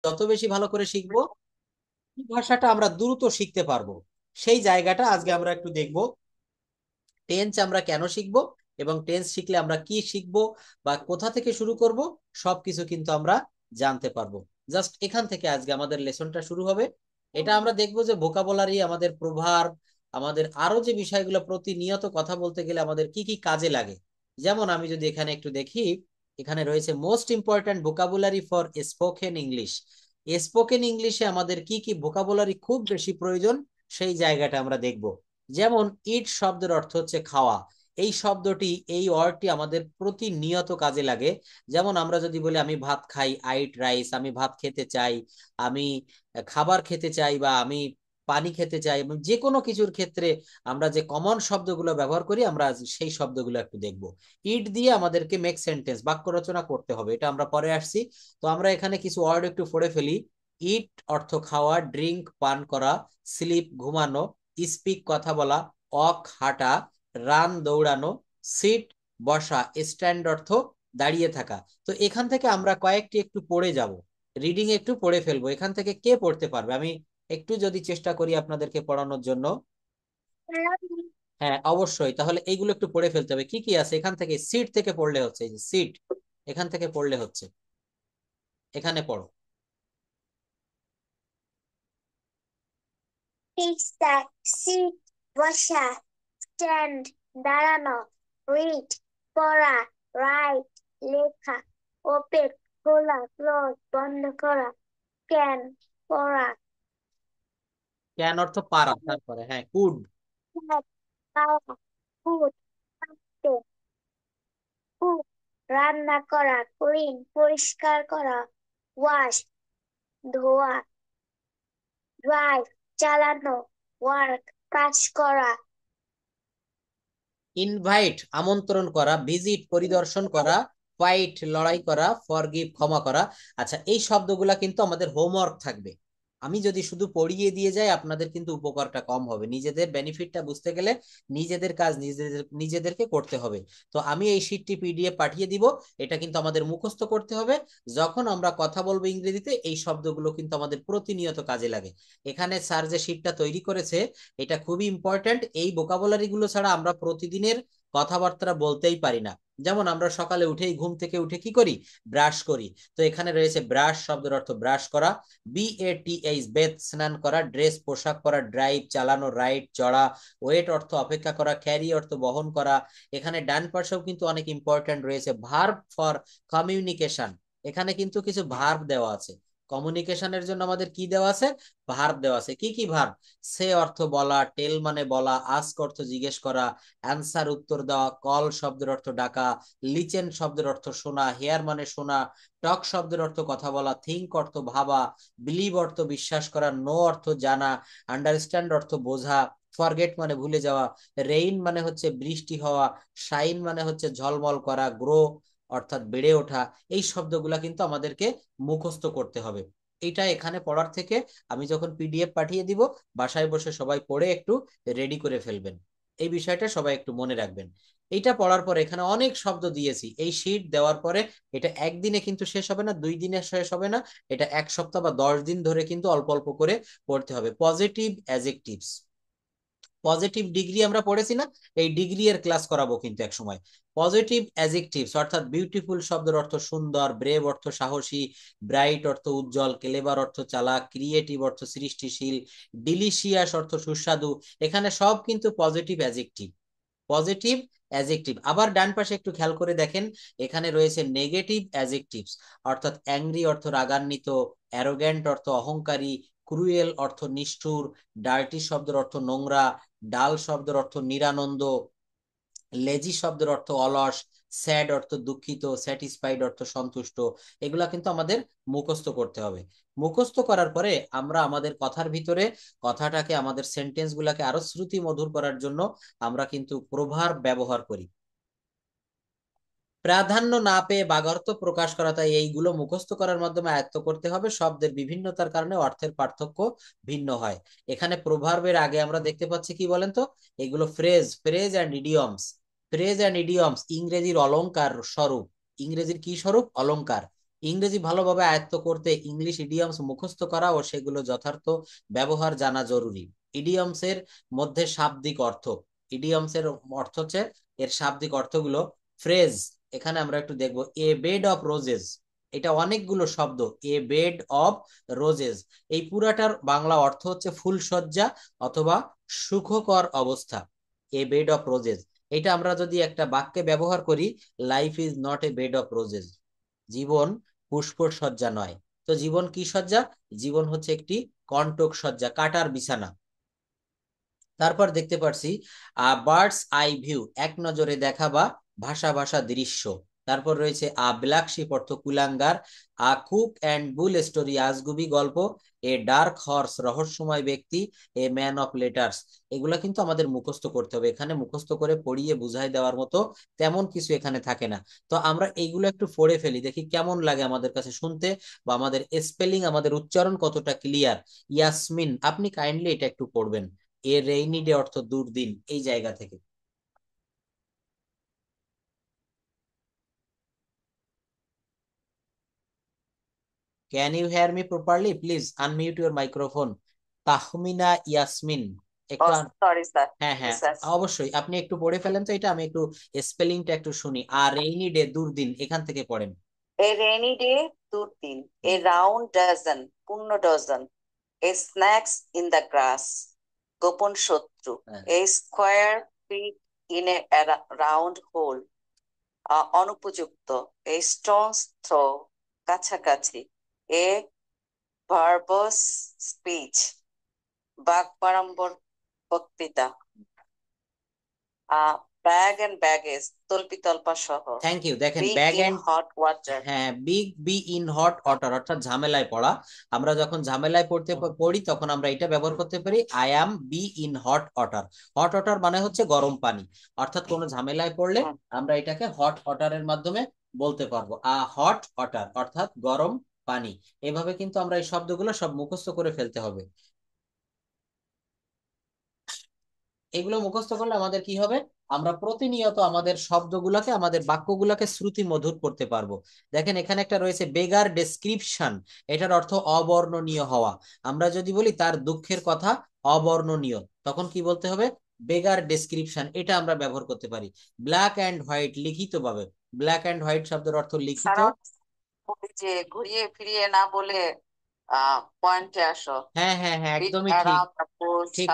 যত বেশি ভালো করে শিখবো ভাষাটা আমরা দ্রুত শিখতে পারবো। সেই জায়গাটা আজকে আমরা একটু দেখবো। টেন্স আমরা কেন শিখবো এবং টেন্স শিখলে আমরা কি শিখবো বা কোথা থেকে শুরু করব, সবকিছু কিন্তু আমরা জানতে পারবো। জাস্ট এখান থেকে আজকে আমাদের লেসনটা শুরু হবে। এটা আমরা দেখবো যে ভোকাবুলারি, আমাদের প্রভাব, আমাদের আরো যে বিষয়গুলো প্রতিনিয়ত কথা বলতে গেলে আমাদের কি কি কাজে লাগে। যেমন আমি যদি এখানে একটু দেখি, এখানে রয়েছে most important vocabulary for spoken English. Spoken ইংলিশে আমাদের কি কি ভোকাবুলারি খুব বেশি প্রয়োজন, সেই জায়গাটা আমরা দেখব। যেমন ইট শব্দের অর্থ হচ্ছে খাওয়া। এই শব্দটি, এই ওয়ার্ডটি আমাদের প্রতিনিয়ত কাজে লাগে। যেমন আমরা যদি বলি আমি ভাত খাই, আই ইট রাইস, আমি ভাত খেতে চাই, আমি খাবার খেতে চাই, বা আমি পানি খেতে চাই, এবং যে কোনো কিছুর ক্ষেত্রে আমরা যে কমন শব্দগুলো ব্যবহার করি আমরা আজ সেই শব্দগুলো একটু দেখব। ইট দিয়ে আমাদেরকে মেক সেন্টেন্স, বাক্য রচনা করতে হবে, এটা আমরা পরে আসছি। তো আমরা এখানে কিছু ওয়ার্ড একটু পড়ে ফেলি। ইট অর্থ খাওয়া, ড্রিঙ্ক পান করা, স্লিপ ঘুমানো, স্পিক কথা বলা, ওয়াক হাঁটা, রান দৌড়ানো, সিট বসা, স্ট্যান্ড অর্থ দাঁড়িয়ে থাকা। তো এখান থেকে আমরা কয়েকটি একটু পড়ে যাব, রিডিং একটু পড়ে ফেলবো। এখান থেকে কে পড়তে পারবে? আমি একটু যদি চেষ্টা করি আপনাদেরকে পড়ানোর জন্য। হ্যাঁ অবশ্যই, তাহলে এইগুলো একটু পড়ে ফেলতে হবে। কি কি আছে এখান থেকে? সিট থেকে পড়লে হচ্ছে, এই যে সিট, এখান থেকে পড়লে হচ্ছে। এখানে পড়ো। সিট বসা, স্ট্যান্ড দাঁড়ানো, রিড পড়া, রাইট লেখা, ওপেন খোলা, ক্লোজ বন্ধ করা, ক্যান পড়া, ক্যান অর্থ পারা, তারপরে হ্যাঁ কুড। ক্যাট খাওয়া, ফুড খাদ্য, কুক রান্না করা, ক্লিন পরিষ্কার করা, ওয়াশ ধোয়া, ড্রাইভ চালানো, ওয়ার্ক কাজ করা। ইনভাইট আমন্ত্রণ করা, ভিজিট পরিদর্শন করা, ফাইট লড়াই করা, ফরগিভ ক্ষমা করা। আচ্ছা, এই শব্দগুলা কিন্তু আমাদের হোমওয়ার্ক থাকবে। আমি যদি শুধু পড়িয়ে দিয়ে যাই আপনাদের কিন্তু উপকারটা কম হবে। নিজেদের বেনিফিটটা বুঝতে গেলে নিজেদের কাজ নিজেদেরকে করতে হবে। তো আমি এই শীটটি পিডিএফ পাঠিয়ে দিব। এটা কিন্তু আমাদের মুখস্থ করতে হবে। যখন আমরা কথা বলবো ইংরেজিতে, এই শব্দগুলো কিন্তু আমাদের প্রতিনিয়ত কাজে লাগে। এখানে স্যার যে শীটটা তৈরি করেছে, এটা খুবই ইম্পর্ট্যান্ট। এই ভোকাবুলারি গুলো ছাড়া আমরা প্রতিদিনের কথাবার্তা বলতেই পারি না। যেমন আমরা সকালে উঠেই ঘুম থেকে উঠে কি করি? ব্রাশ করি। তো এখানে রয়েছে ব্রাশ শব্দের অর্থ ব্রাশ করা, BATH বেদ স্নান করা, ড্রেস পোশাক করা, ড্রাইভ চালানো, রাইড চড়া, ওয়েট অর্থ অপেক্ষা করা, ক্যারি অর্থ বহন করা। এখানে ডান পাশেও কিন্তু অনেক ইম্পর্ট্যান্ট রয়েছে ভার্ব ফর কমিউনিকেশন। এখানে কিন্তু কিছু ভার্ব দেওয়া আছে। কমিউনিকেশনের জন্য আমাদের কি দেওয়া আছে? ভার্ব দেওয়া আছে। কি কি ভার্ব? সে অর্থ বলা, টেল মানে বলা, আস্ক অর্থ জিজ্ঞেস করা, অ্যান্সার উত্তর দেওয়া, কল শব্দের অর্থ ডাকা, লিচেন শব্দের অর্থ শোনা, হেয়ার মানে শোনা, টক শব্দের অর্থ কথা বলা, থিঙ্ক অর্থ ভাবা, বিলিভ অর্থ বিশ্বাস করা, নো অর্থ জানা, আন্ডারস্ট্যান্ড অর্থ বোঝা, ফরগেট মানে ভুলে যাওয়া, রেইন মানে হচ্ছে বৃষ্টি হওয়া, শাইন মানে হচ্ছে ঝলমল করা, গ্রো অর্থাৎ বেড়ে ওঠা। এই শব্দগুলা কিন্তু আমাদেরকে মুখস্থ করতে হবে। এটা এখানে পড়ার থেকে আমি যখন পিডিএফ পাঠিয়ে দিব, বাসায় বসে সবাই পড়ে একটু রেডি করে ফেলবেন। এই বিষয়টা সবাই একটু মনে রাখবেন। এইটা পড়ার পরে এখানে অনেক শব্দ দিয়েছি, এই শীট দেওয়ার পরে এটা একদিনে কিন্তু শেষ হবে না, 2 দিনে শেষ হবে না, এটা 1 সপ্তাহ বা 10 দিন ধরে কিন্তু অল্প অল্প করে পড়তে হবে। পজিটিভ অ্যাজেক্টিভস, পজিটিভ ডিগ্রি আমরা পড়েছি না? এই ডিগ্রি এর ক্লাস করাবো কিন্তু এক সময়। পজিটিভ অ্যাজেক্টিভস অর্থাৎ বিউটিফুল শব্দের অর্থ সুন্দর, ব্রেভ অর্থ সাহসী, ব্রাইট অর্থ উজ্জ্বল, ক্লেভার অর্থ চালাক, ক্রিয়েটিভ অর্থ সৃষ্টিশীল, ডিলিশিয়াস অর্থ সুস্বাদু। এখানে সব কিন্তু পজিটিভ অ্যাজেক্টিভ, পজিটিভ অ্যাজেক্টিভ। আবার ডান পাশে একটু খেয়াল করে দেখেন, এখানে রয়েছে নেগেটিভ অ্যাজেক্টিভস অর্থাৎ অ্যাংরি অর্থ রাগান্বিত, অ্যারোগ্যান্ট অর্থ অহংকারী, ক্রুয়েল অর্থ নিষ্ঠুর, ডার্টি শব্দের অর্থ নোংরা, ডাল শব্দের অর্থ নিরানন্দ, লেজি শব্দের অর্থ অলস, স্যাড অর্থ দুঃখিত, স্যাটিসফাইড অর্থ সন্তুষ্ট। এগুলা কিন্তু আমাদের মুখস্থ করতে হবে। মুখস্থ করার পরে আমরা আমাদের কথার ভিতরে কথাটাকে, আমাদের সেন্টেন্স গুলাকে আরো শ্রুতি মধুর করার জন্য আমরা কিন্তু প্রভার ব্যবহার করি। প্রাধান্য না পেয়ে বাগার্থ প্রকাশ করা, তাই এইগুলো মুখস্থ করার মাধ্যমে আয়ত্ত করতে হবে। শব্দের বিভিন্নতার কারণে অর্থের পার্থক্য ভিন্ন হয়। এখানে প্রভার্বের আগে আমরা দেখতে পাচ্ছি কি বলেন তো? এগুলো phrase, phrase and idioms. Phrase and idioms ইংরেজির অলংকার স্বরূপ। ইংরেজির কি স্বরূপ? অলংকার। ইংরেজি ভালোভাবে আয়ত্ত করতে ইংলিশ ইডিয়মস মুখস্থ করা ও সেগুলো যথার্থ ব্যবহার জানা জরুরি। ইডিয়মস এর মধ্যে শাব্দিক অর্থ, ইডিয়মস এর অর্থ হচ্ছে এর শাব্দিক অর্থগুলো। ফ্রেজ, এখানে আমরা একটু দেখবো, এ বেড অফ রোজেস, এটা অনেকগুলো শব্দ। এ বেড অফ রোজেস, এই পুরাটার বাংলা অর্থ হচ্ছে ফুলসজ্জা অথবা সুখকর অবস্থা। এ বেড অফ রোজেস, এটা আমরা যদি একটা বাক্যে ব্যবহার করি, life is not a bed of roses, জীবন পুষ্পর সজ্জা নয়। তো জীবন কি সজ্জা? জীবন হচ্ছে একটি কন্টক সজ্জা, কাটার বিছানা। তারপর দেখতে পাচ্ছি বার্ডস আই ভিউ, এক নজরে দেখা বা ভাষা ভাষা দৃশ্য। তারপর রয়েছে ব্ল্যাক শিপ অর্থ কুলাঙ্গার, কুক অ্যান্ড বুল স্টোরি, আজগুবি গল্প, এ ডার্ক হর্স, রহস্যময় ব্যক্তি, এ ম্যান অফ লেটার্স। এগুলা কিন্তু আমাদের মুখস্থ করতে হবে, এখানে মুখস্থ করে পড়িয়ে বুঝাই দেওয়ার মতো তেমন কিছু এখানে থাকে না। তো আমরা এইগুলো একটু পড়ে ফেলি, দেখি কেমন লাগে আমাদের কাছে শুনতে, বা আমাদের স্পেলিং, আমাদের উচ্চারণ কতটা ক্লিয়ার। ইয়াসমিন, আপনি কাইন্ডলি এটা একটু পড়বেন। এ রেইনি ডে অর্থ দুর্দিন, এই জায়গা থেকে। Can you hear me properly? Please unmute your microphone. Tahmina Yasmin, একটু সরি স্যার। হ্যাঁ হ্যাঁ, স্যার, অবশ্যই আপনি একটু পড়ে ফেলেন তো এটা, আমি একটু স্পেলিংটা একটু শুনি। আর রেইনি ডে দুর্দিন, এখান থেকে পড়েন। এ রেনি ডে, দুর্দিন। এ রাউন্ড ডজন, পূর্ণ ডজন। A snakes in the grass, গোপন শত্রু। হ্যাঁ। A square peg in a round hole, অনুপযুক্ত। এ স্টোনস থ্রো, কাছাকাছি। এ ভার্বস স্পিচ, বাকবাড়ম্বর বক্তৃতা। ব্যাগ এন্ড ব্যাগেজ, তল্পিতল্পা সহ। Thank you. দেখেন big bag in and, hot water. হ্যাঁ, big be in hot water অর্থাৎ ঝামেলায় পড়া। আমরা যখন ঝামেলায় পড়ি তখন আমরা এটা ব্যবহার করতে পারি, I am B in hot water. Hot water মানে হচ্ছে গরম পানি, অর্থাৎ কোনো ঝামেলায় পড়লে আমরা এটাকে হট ওয়াটারের মাধ্যমে বলতে পারবো। হট ওয়াটার অর্থাৎ গরম পানি। এভাবে কিন্তু আমরা এই শব্দগুলো সব মুখস্থ করে ফেলতে হবে। এগুলো মুখস্থ করলে আমাদের কি হবে, আমরা প্রতিনিয়ত আমাদের শব্দগুলোকে, আমাদের বাক্যগুলোকে শ্রুতি মধুর করতে পারবো। দেখেন এখানে একটা রয়েছে বেগার ডেসক্রিপশন, এটার অর্থ অবর্ণনীয় হওয়া। আমরা যদি বলি তার দুঃখের কথা অবর্ণনীয়, তখন কি বলতে হবে? বেগার ডেসক্রিপশন, এটা আমরা ব্যবহার করতে পারি। ব্ল্যাক অ্যান্ড হোয়াইট, লিখিত ভাবে। ব্ল্যাক অ্যান্ড হোয়াইট শব্দের অর্থ লিখিত। কারণ ওই যে ঘুরিয়ে ফিরিয়ে না বলে পয়েন্টে আসো। হ্যাঁ হ্যাঁ হ্যাঁ, বিট একদমই ঠিক। অ্যারাউন্ড দ্য বুশ, ঠিক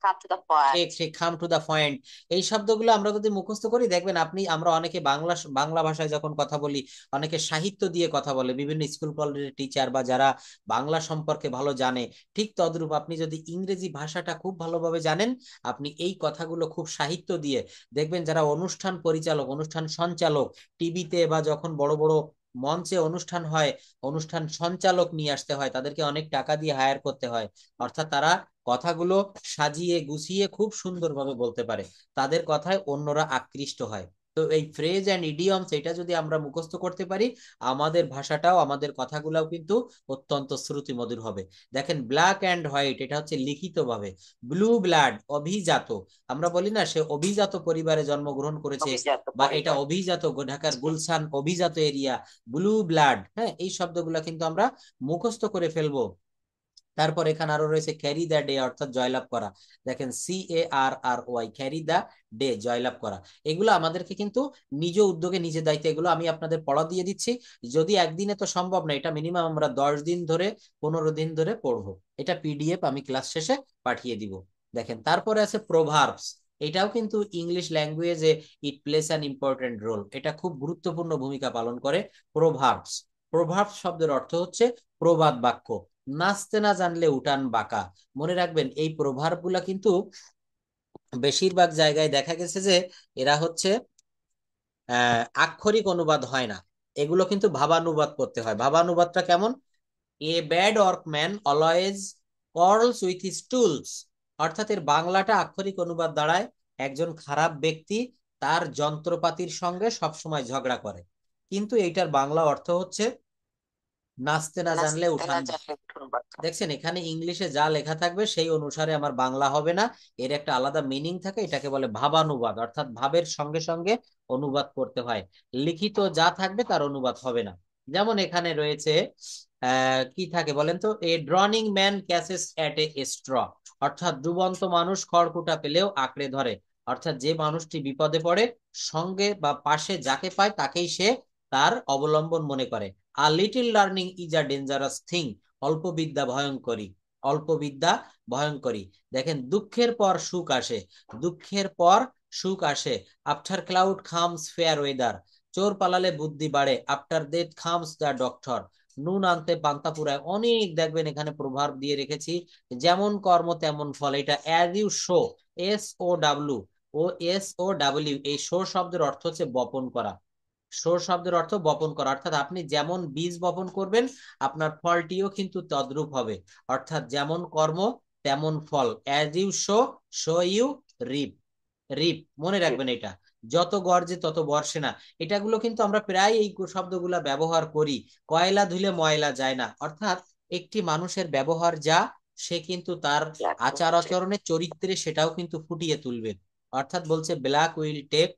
কাম টু দ্য ঠিক পয়েন্ট। ঠিক, কাম টু দা পয়েন্ট। এই শব্দগুলো আমরা যদি মুখস্থ করি, দেখবেন আপনি, আমরা অনেকে বাংলা বাংলা ভাষায় যখন কথা বলি, অনেকে সাহিত্য দিয়ে কথা বলে, বিভিন্ন স্কুল কলেজের টিচার বা যারা বাংলা সম্পর্কে ভালো জানে। ঠিক তদ্রূপ আপনি যদি ইংরেজি ভাষাটা খুব ভালোভাবে জানেন, আপনি এই কথাগুলো খুব সাহিত্য দিয়ে দেখবেন। যারা অনুষ্ঠান পরিচালক, অনুষ্ঠান সঞ্চালক, টিভিতে বা যখন বড় বড় মঞ্চে অনুষ্ঠান হয়, অনুষ্ঠান সঞ্চালক নিয়ে আসতে হয়, তাদেরকে অনেক টাকা দিয়ে হায়ার করতে হয়। অর্থাৎ তারা কথাগুলো সাজিয়ে গুছিয়ে খুব সুন্দরভাবে বলতে পারে, তাদের কথায় অন্যরা আকৃষ্ট হয়। তো এই ফ্রেজ অ্যান্ড ইডিয়মস, এটা যদি আমরা মুখস্থ করতে পারি, আমাদের ভাষাটাও, আমাদের কথাগুলোও কিন্তু অত্যন্ত শ্রুতি মধুর হবে। দেখেন ব্ল্যাক অ্যান্ড হোয়াইট, এটা হচ্ছে লিখিত ভাবে। ব্লু ব্লাড, অভিজাত, আমরা বলি না সে অভিজাত পরিবারে জন্মগ্রহণ করেছে, অভিজাত বা এটা পরিবার। অভিজাত, ঢাকার গুলশান অভিজাত এরিয়া, ব্লু ব্লাড। হ্যাঁ, এই শব্দগুলা কিন্তু আমরা মুখস্থ করে ফেলবো। তারপর এখানে আরো রয়েছে ক্যারি দ্য ডে অর্থাৎ জয়লাভ করা। দেখেন CARRY, ক্যারি দ্য ডে, জয়লাভ করা। এগুলো আমাদেরকে কিন্তু নিজ উদ্যোগে, নিজে দায়িত্বে, এগুলো আমি আপনাদের পড়া দিয়ে দিচ্ছি। যদি একদিনে তো সম্ভব না, এটা মিনিমাম আমরা 10 দিন ধরে, 15 দিন ধরে পড়বো। এটা PDF আমি ক্লাস শেষে পাঠিয়ে দিব। দেখেন তারপরে আছে প্রোভার্বস, এটাও কিন্তু ইংলিশ ল্যাঙ্গুয়েজে it plays an important role, এটা খুব গুরুত্বপূর্ণ ভূমিকা পালন করে। প্রোভার্বস, প্রোভার্বস শব্দের অর্থ হচ্ছে প্রবাদ বাক্য। নাচতে না জানলে উঠান বাঁকা, মনে রাখবেন এই প্রভাব গুলা কিন্তু বেশিরভাগ জায়গায় দেখা গেছে যে এরা হচ্ছে আক্ষরিক অনুবাদ হয় না, এগুলো কিন্তু ভাবানুবাদ করতে হয়। ভাবানুবাদটা কেমন? A bad workman always quarrels with his tools, অর্থাৎ এর বাংলাটা আক্ষরিক অনুবাদ দাঁড়ায়, একজন খারাপ ব্যক্তি তার যন্ত্রপাতির সঙ্গে সবসময় ঝগড়া করে। কিন্তু এইটার বাংলা অর্থ হচ্ছে নাচতে না জানলে নাচতে না উঠান। জানলে উঠুন বাঁকা। দেখছেন এখানে ইংলিশে যা লেখা থাকবে সেই অনুসারে আমার বাংলা হবে না, এর একটা আলাদা মিনিং থাকে, এটাকে বলে ভাবানুবাদ, অর্থাৎ ভাবের সঙ্গে সঙ্গে অনুবাদ করতে হয়। লিখিত যা থাকবে তার অনুবাদ হবে না। যেমন এখানে রয়েছে কি থাকে বলেন তো, a drowning man catches at a straw, অর্থাৎ ডুবন্ত মানুষ খড়কুটা পেলেও আঁকড়ে ধরে, অর্থাৎ যে মানুষটি বিপদে পড়ে সঙ্গে বা পাশে যাকে পায় তাকেই সে তার অবলম্বন মনে করে। আর little learning is a dangerous thing, অল্প বিদ্যা ভয়ঙ্করী, অল্প বিদ্যা ভয়ঙ্করী। দেখেন, দুঃখের পর সুখ আসে, দুঃখের পর সুখ আসে। আফটার ক্লাউড খামস ফেয়ার ওয়েদার, চোর পালালে বুদ্ধি বাড়ে। আফটার ডেথ খামস দ্য ডক্টর, নুন আনতে পান্তা ফুরায়। অনেক দেখবেন এখানে প্রভাব দিয়ে রেখেছি, যেমন কর্ম তেমন ফল। এটা as you sow, SOW, SOW, এই শো শব্দের অর্থ হচ্ছে বপন করা। শো শব্দের অর্থ বপন করা, অর্থাৎ আপনি যেমন বীজ বপন করবেন আপনার ফলটিও কিন্তু তদ্রূপ হবে। অর্থাৎ যেমন কর্ম তেমন ফল, as you sow, so you reap. Reap মনে রাখবেন এটা, যত গর্জে তত বর্ষে না। এটাগুলো কিন্তু আমরা প্রায় এই শব্দগুলা ব্যবহার করি। কয়লা ধুলে ময়লা যায় না, অর্থাৎ একটি মানুষের ব্যবহার যা, সে কিন্তু তার আচার আচরণে চরিত্রে সেটাও কিন্তু ফুটিয়ে তুলবে। অর্থাৎ বলছে black will take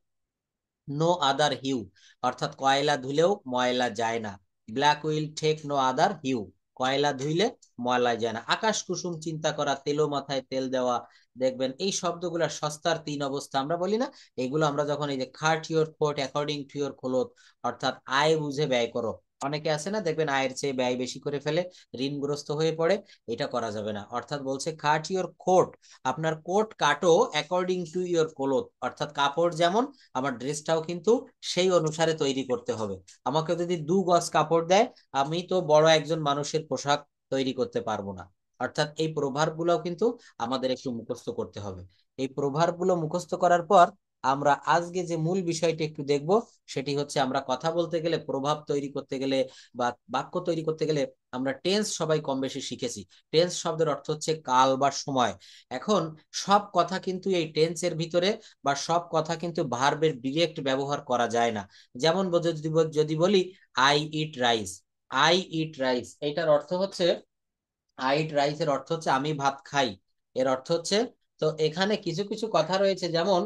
no other hue, অর্থাৎ কয়লা ধুলেও ময়লা যায় না। Black will take no other hue, কয়লা ধুইলে ময়লা যায় না। আকাশ কুসুম চিন্তা করা, তেলো মাথায় তেল দেওয়া। দেখবেন এই শব্দগুলা সস্তার তিন অবস্থা আমরা বলি না, এগুলো আমরা যখন এই যে cut your coat according to your cloth, অর্থাৎ আয় বুঝে ব্যয় করো। অনেকে আছে না, দেখবেন আয়ের চেয়ে ব্যয় বেশি করে ফেলে, ঋণগ্রস্ত হয়ে পড়ে। এটা করা যাবে না। অর্থাৎ বলছে কাট ইউর কোট, আপনার কোট কাটো অ্যাকর্ডিং টু ইউর ক্লোথ, অর্থাৎ কাপড় যেমন আমার ড্রেসটাও কিন্তু সেই অনুসারে তৈরি করতে হবে। আমাকে যদি 2 গজ কাপড় দেয়, আমি তো বড় একজন মানুষের পোশাক তৈরি করতে পারবো না। অর্থাৎ এই প্রভাব গুলো কিন্তু আমাদের একটু মুখস্থ করতে হবে। এই প্রভাব গুলো মুখস্থ করার পর আমরা আজকে যে মূল বিষয়টি একটু দেখব, সেটি হচ্ছে আমরা কথা বলতে গেলে, প্রভাব তৈরি করতে গেলে বা বাক্য তৈরি করতে গেলে আমরা টেন্স সবাই কম বেশি শিখেছি। টেন্স শব্দের অর্থ হচ্ছে কাল বা সময়। এখন সব কথা কিন্তু এই টেন্সের ভিতরে বা সব কথা কিন্তু ভার্বের ডিরেক্ট ব্যবহার করা যায় না। যেমন যদি বলি I eat rice, I eat rice, এটার অর্থ হচ্ছে, আই ইট রাইস এর অর্থ হচ্ছে আমি ভাত খাই, এর অর্থ হচ্ছে। তো এখানে কিছু কিছু কথা রয়েছে, যেমন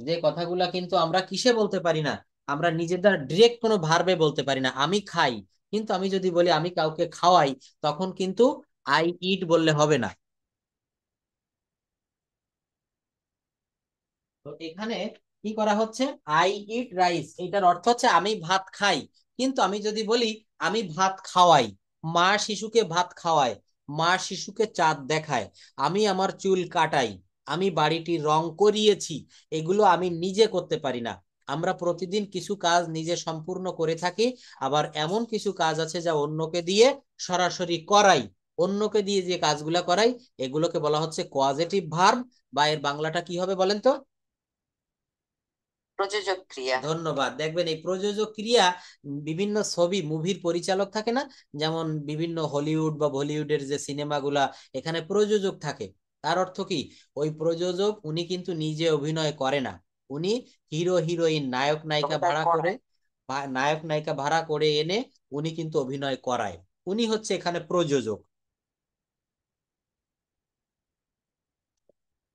যে কথাগুলা কিন্তু আমরা কিসে বলতে পারি না, আমরা নিজের দ্বারা ডিরেক্ট কোনো ভার্বে বলতে পারি না। আমি খাই, কিন্তু আমি যদি বলি আমি কাউকে খাওয়াই, তখন কিন্তু আই ইট বললে হবে না। তো এখানে কি করা হচ্ছে, আই ইট রাইস, এটার অর্থ হচ্ছে আমি ভাত খাই। কিন্তু আমি যদি বলি আমি ভাত খাওয়াই, মা শিশুকে ভাত খাওয়ায়, মা শিশুকে চাঁদ দেখায়, আমি আমার চুল কাটাই, আমি বাড়িটি রং করিয়েছি, এগুলো আমি নিজে করতে পারি না। আমরা প্রতিদিন কিছু কাজ নিজে সম্পূর্ণ করে থাকি, আবার এমন কিছু কাজ আছে যা অন্যকে দিয়ে সরাসরি করাই। অন্যকে দিয়ে যে কাজগুলা করাই, এগুলোকে বলা হচ্ছে কজেটিভ ভার্ব, বা এর বাংলাটা কি হবে বলেন তো? প্রযোজক ক্রিয়া। ধন্যবাদ। দেখবেন এই প্রযোজক ক্রিয়া, বিভিন্ন ছবি মুভির পরিচালক থাকে না, যেমন বিভিন্ন হলিউড বা বলিউডের যে সিনেমাগুলা, এখানে প্রযোজক থাকে। তার অর্থ কি, ওই প্রযোজক উনি কিন্তু নিজে অভিনয় করে না, উনি হিরো হিরোইন নায়ক নায়িকা অভিনয় ভাড়া করে, করায়। বা নায়ক নায়িকা ভাড়া করে এনে উনি কিন্তু অভিনয় করায়। উনি হচ্ছে এখানে প্রযোজক।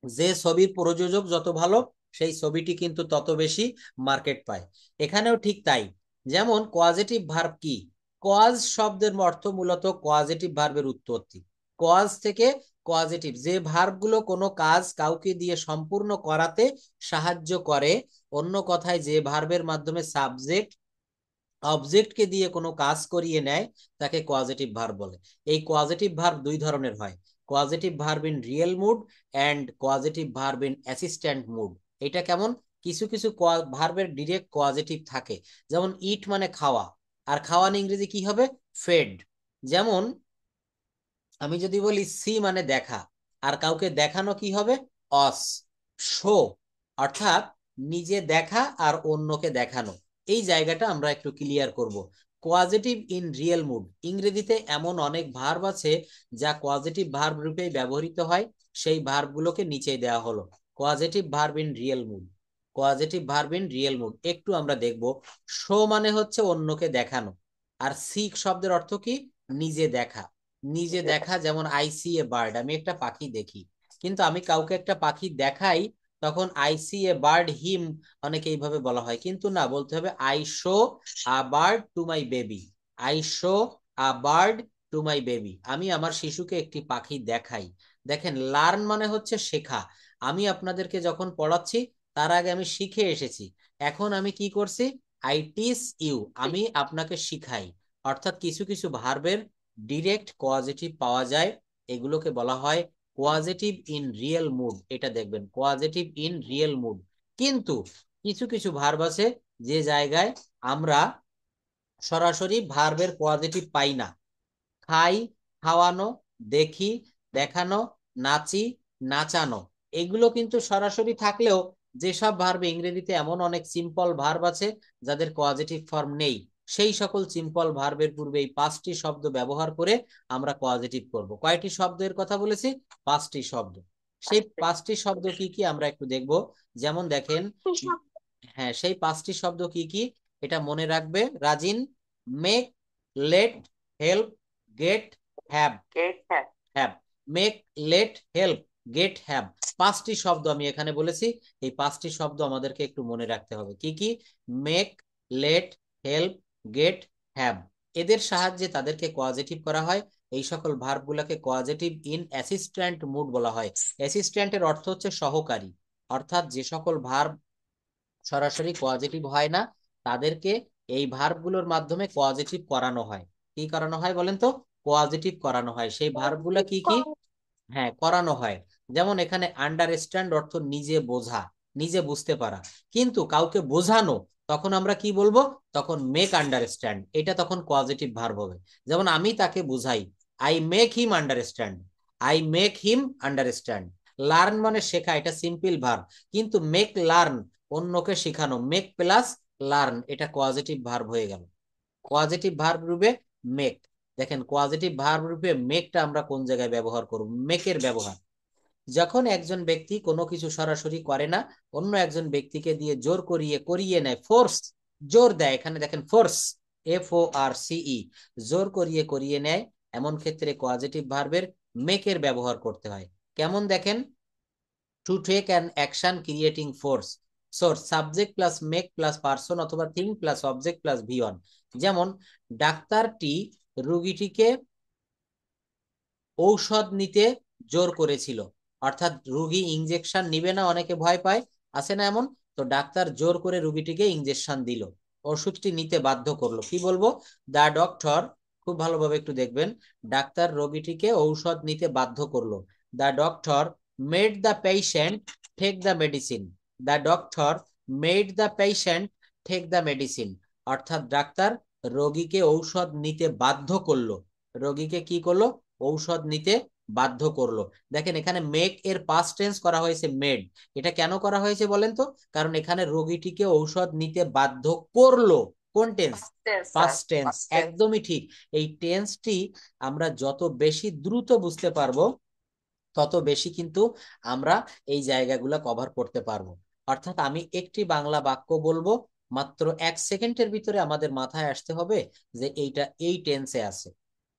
যে ছবির প্রযোজক যত ভালো, সেই ছবিটি কিন্তু তত বেশি মার্কেট পায়। এখানেও ঠিক তাই। যেমন কজেটিভ ভার্ব কি, কজ শব্দের অর্থ মূলত কজেটিভ ভার্বের উৎপত্তি। কজ থেকে কজেটিভ, যে ভার্বগুলো কোনো কাজ কাউকে দিয়ে সম্পূর্ণ করাতে সাহায্য করে, অন্য কথায় যে ভার্বের মাধ্যমে সাবজেক্ট অবজেক্টকে দিয়ে কোনো কাজ করিয়ে নেয়, তাকে কোয়াজেটিভ ভার্ব বলে। এই কোয়াজেটিভ ভার্ব দুই ধরনের হয়, causative verb in real mood and causative verb in assistant mood. এটা কেমন, কিছু কিছু ভার্বের ডিরেক্ট কোয়াজেটিভ থাকে, যেমন ইট মানে খাওয়া, আর খাওয়ান ইংরেজি কি হবে, ফেড। যেমন আমি যদি বলি সি মানে দেখা, আর কাউকে দেখানো কি হবে, অস। শো, অর্থাৎ নিজে দেখা আর অন্যকে দেখানো। এই জায়গাটা আমরা একটু ক্লিয়ার করব। কোয়াজেটিভ ইন রিয়েল মুড, ইংরেজিতে এমন অনেক ভার্ব আছে যা কোয়াজেটিভ ভার্ব রূপে ব্যবহৃত হয়, সেই ভার্বগুলোকে নিচে দেওয়া হলো। Causative verb in real mood, causative verb in real mood একটু আমরা দেখব। শো মানে হচ্ছে অন্যকে দেখানো, আর সিক শব্দের অর্থ কি, নিজে দেখা। নিজে দেখা, যেমন আই সি এ বার্ড, আমি একটা পাখি দেখি। কিন্তু আমি কাউকে একটা পাখি দেখাই, তখন আই সি এ বার্ড হিম, অনেকে এইভাবে বলা হয়, কিন্তু না, বলতে হবে I show a bird to my baby. I show a bird to my baby, আমি আমার শিশুকে একটি পাখি দেখাই। দেখেন লার্ন মানে হচ্ছে শেখা। আমি আপনাদেরকে যখন পড়াচ্ছি তার আগে আমি শিখে এসেছি, এখন আমি কি করছি, আই টিচ ইউ, আমি আপনাকে শিখাই। অর্থাৎ কিছু কিছু ভার্বের ডিরেক্ট কোয়াজিটিভ পাওয়া যায়, এগুলোকে বলা হয় কোয়াজিটিভ ইন রিয়েল মুড। এটা দেখবেন কোয়াজিটিভ ইন রিয়েল মুড। কিন্তু কিছু কিছু ভার্ব আছে যে জায়গায় আমরা সরাসরি ভার্বের পজিটিভ পাই না। খাই, খাওয়ানো, দেখি, দেখানো, নাচি, নাচানো, এগুলো কিন্তু সরাসরি থাকলেও যেসব ভার্ব ইংরেজিতে এমন অনেক সিম্পল ভার্ব আছে যাদের পজিটিভ ফর্ম নেই, সেই সকল সিম্পল ভার্বের পূর্বে এই 5টি শব্দ ব্যবহার করে আমরা পজিটিভ করব। কয়টি শব্দের কথা বলেছি? 5টি শব্দ। সেই 5টি শব্দ কি কি আমরা একটু দেখব। যেমন দেখেন, হ্যাঁ, সেই 5টি শব্দ কি কি এটা মনে রাখবে Rajin. Make, let, help, get, have. Have, make, let, help, get, have, 5টি শব্দ আমি এখানে বলেছি। এই 5টি শব্দ আমাদেরকে একটু মনে রাখতে হবে। কি কি? Make, let, help, get, have. এদের সাহায্যে তাদেরকে কোয়াজিটিভ করা হয়। এই সকল ভার্ব গুলাকে কোয়াজিটিভ ইন অ্যাসিস্ট্যান্ট মুড বলা হয়। অ্যাসিস্ট্যান্টের অর্থ হচ্ছে সহকারী। অর্থাৎ যে সকল ভার্ব সরাসরি কোয়াজিটিভ হয় না তাদেরকে এই ভার্বগুলোর মাধ্যমে কোয়াজিটিভ করানো হয়। কি করানো হয় বলেন তো? কোয়াজিটিভ করানো হয়। সেই ভার্বগুলো কি কি? হ্যাঁ, করানো হয়। যেমন এখানে আন্ডারস্ট্যান্ড অর্থ নিজে বোঝা, নিজে বুঝতে পারা। কিন্তু কাউকে বোঝানো, তখন আমরা কি বলবো? তখন মেক আন্ডারস্ট্যান্ড, এটা তখন পজিটিভ ভার্ব হবে। যেমন আমি তাকে বুঝাই, I make him understand, I make him understand. Learn মানে শেখা, এটা সিম্পল ভার্ব। কিন্তু মেক লার্ন, অন্যকে শেখানো, মেক প্লাস লার্ন, এটা পজিটিভ ভার্ব হয়ে গেল। পজিটিভ ভার্ব রূপে মেক। দেখেন পজিটিভ ভার্ব রূপে মেকটা আমরা কোন জায়গায় ব্যবহার করব? মেকের ব্যবহার যখন একজন ব্যক্তি কোনো কিছু সরাসরি করে না, অন্য একজন ব্যক্তিকে দিয়ে জোর করিয়ে করিয়ে নেয়, ফোর্স, জোর দেয়। এখানে দেখেন ফোর্স, FORCE, জোর করিয়ে করিয়ে নেয়, এমন ক্ষেত্রে পজিটিভ ভার্বের মেকের ব্যবহার করতে হয়। কেমন দেখেন, to take an action creating force, source, subject plus make plus person অথবা thing plus object plus V1। যেমন ডাক্তারটি রোগীটিকে ঔষধ নিতে জোর করেছিল। অর্থাৎ রোগী ইনজেকশন নিবে না, অনেকে ভয় পায়, আছে না এমন? তো ডাক্তার জোর করে রোগীটিকে ইনজেকশন দিল, ওষুধটি নিতে বাধ্য করলো। কি বলবো? দা ডক্টর, খুব ভালোভাবে একটু দেখবেন, ডাক্তার রোগীটিকে ঔষধ নিতে বাধ্য করলো। The doctor made the patient take the medicine, the doctor made the patient take the medicine. অর্থাৎ ডাক্তার রোগীকে ঔষধ নিতে বাধ্য করলো। রোগীকে কি করলো? ঔষধ নিতে বাধ্য করলো। দেখেন এখানে মেক এর পাস্ট টেন্স করা হয়েছে মেড। এটা কেন করা হয়েছে বলেন তো? কারণ এখানে রোগীটিকে ঔষধ নিতে বাধ্য করলো। কোন টেন্স? পাস্ট টেন্স, একদমই ঠিক। এই টেন্সটি আমরা যত বেশি দ্রুত বুঝতে পারবো তত বেশি কিন্তু আমরা এই জায়গাগুলো কভার করতে পারবো। অর্থাৎ আমি একটি বাংলা বাক্য বলবো, মাত্র 1 সেকেন্ডের ভিতরে আমাদের মাথায় আসতে হবে যে এইটা এই টেন্সে আছে,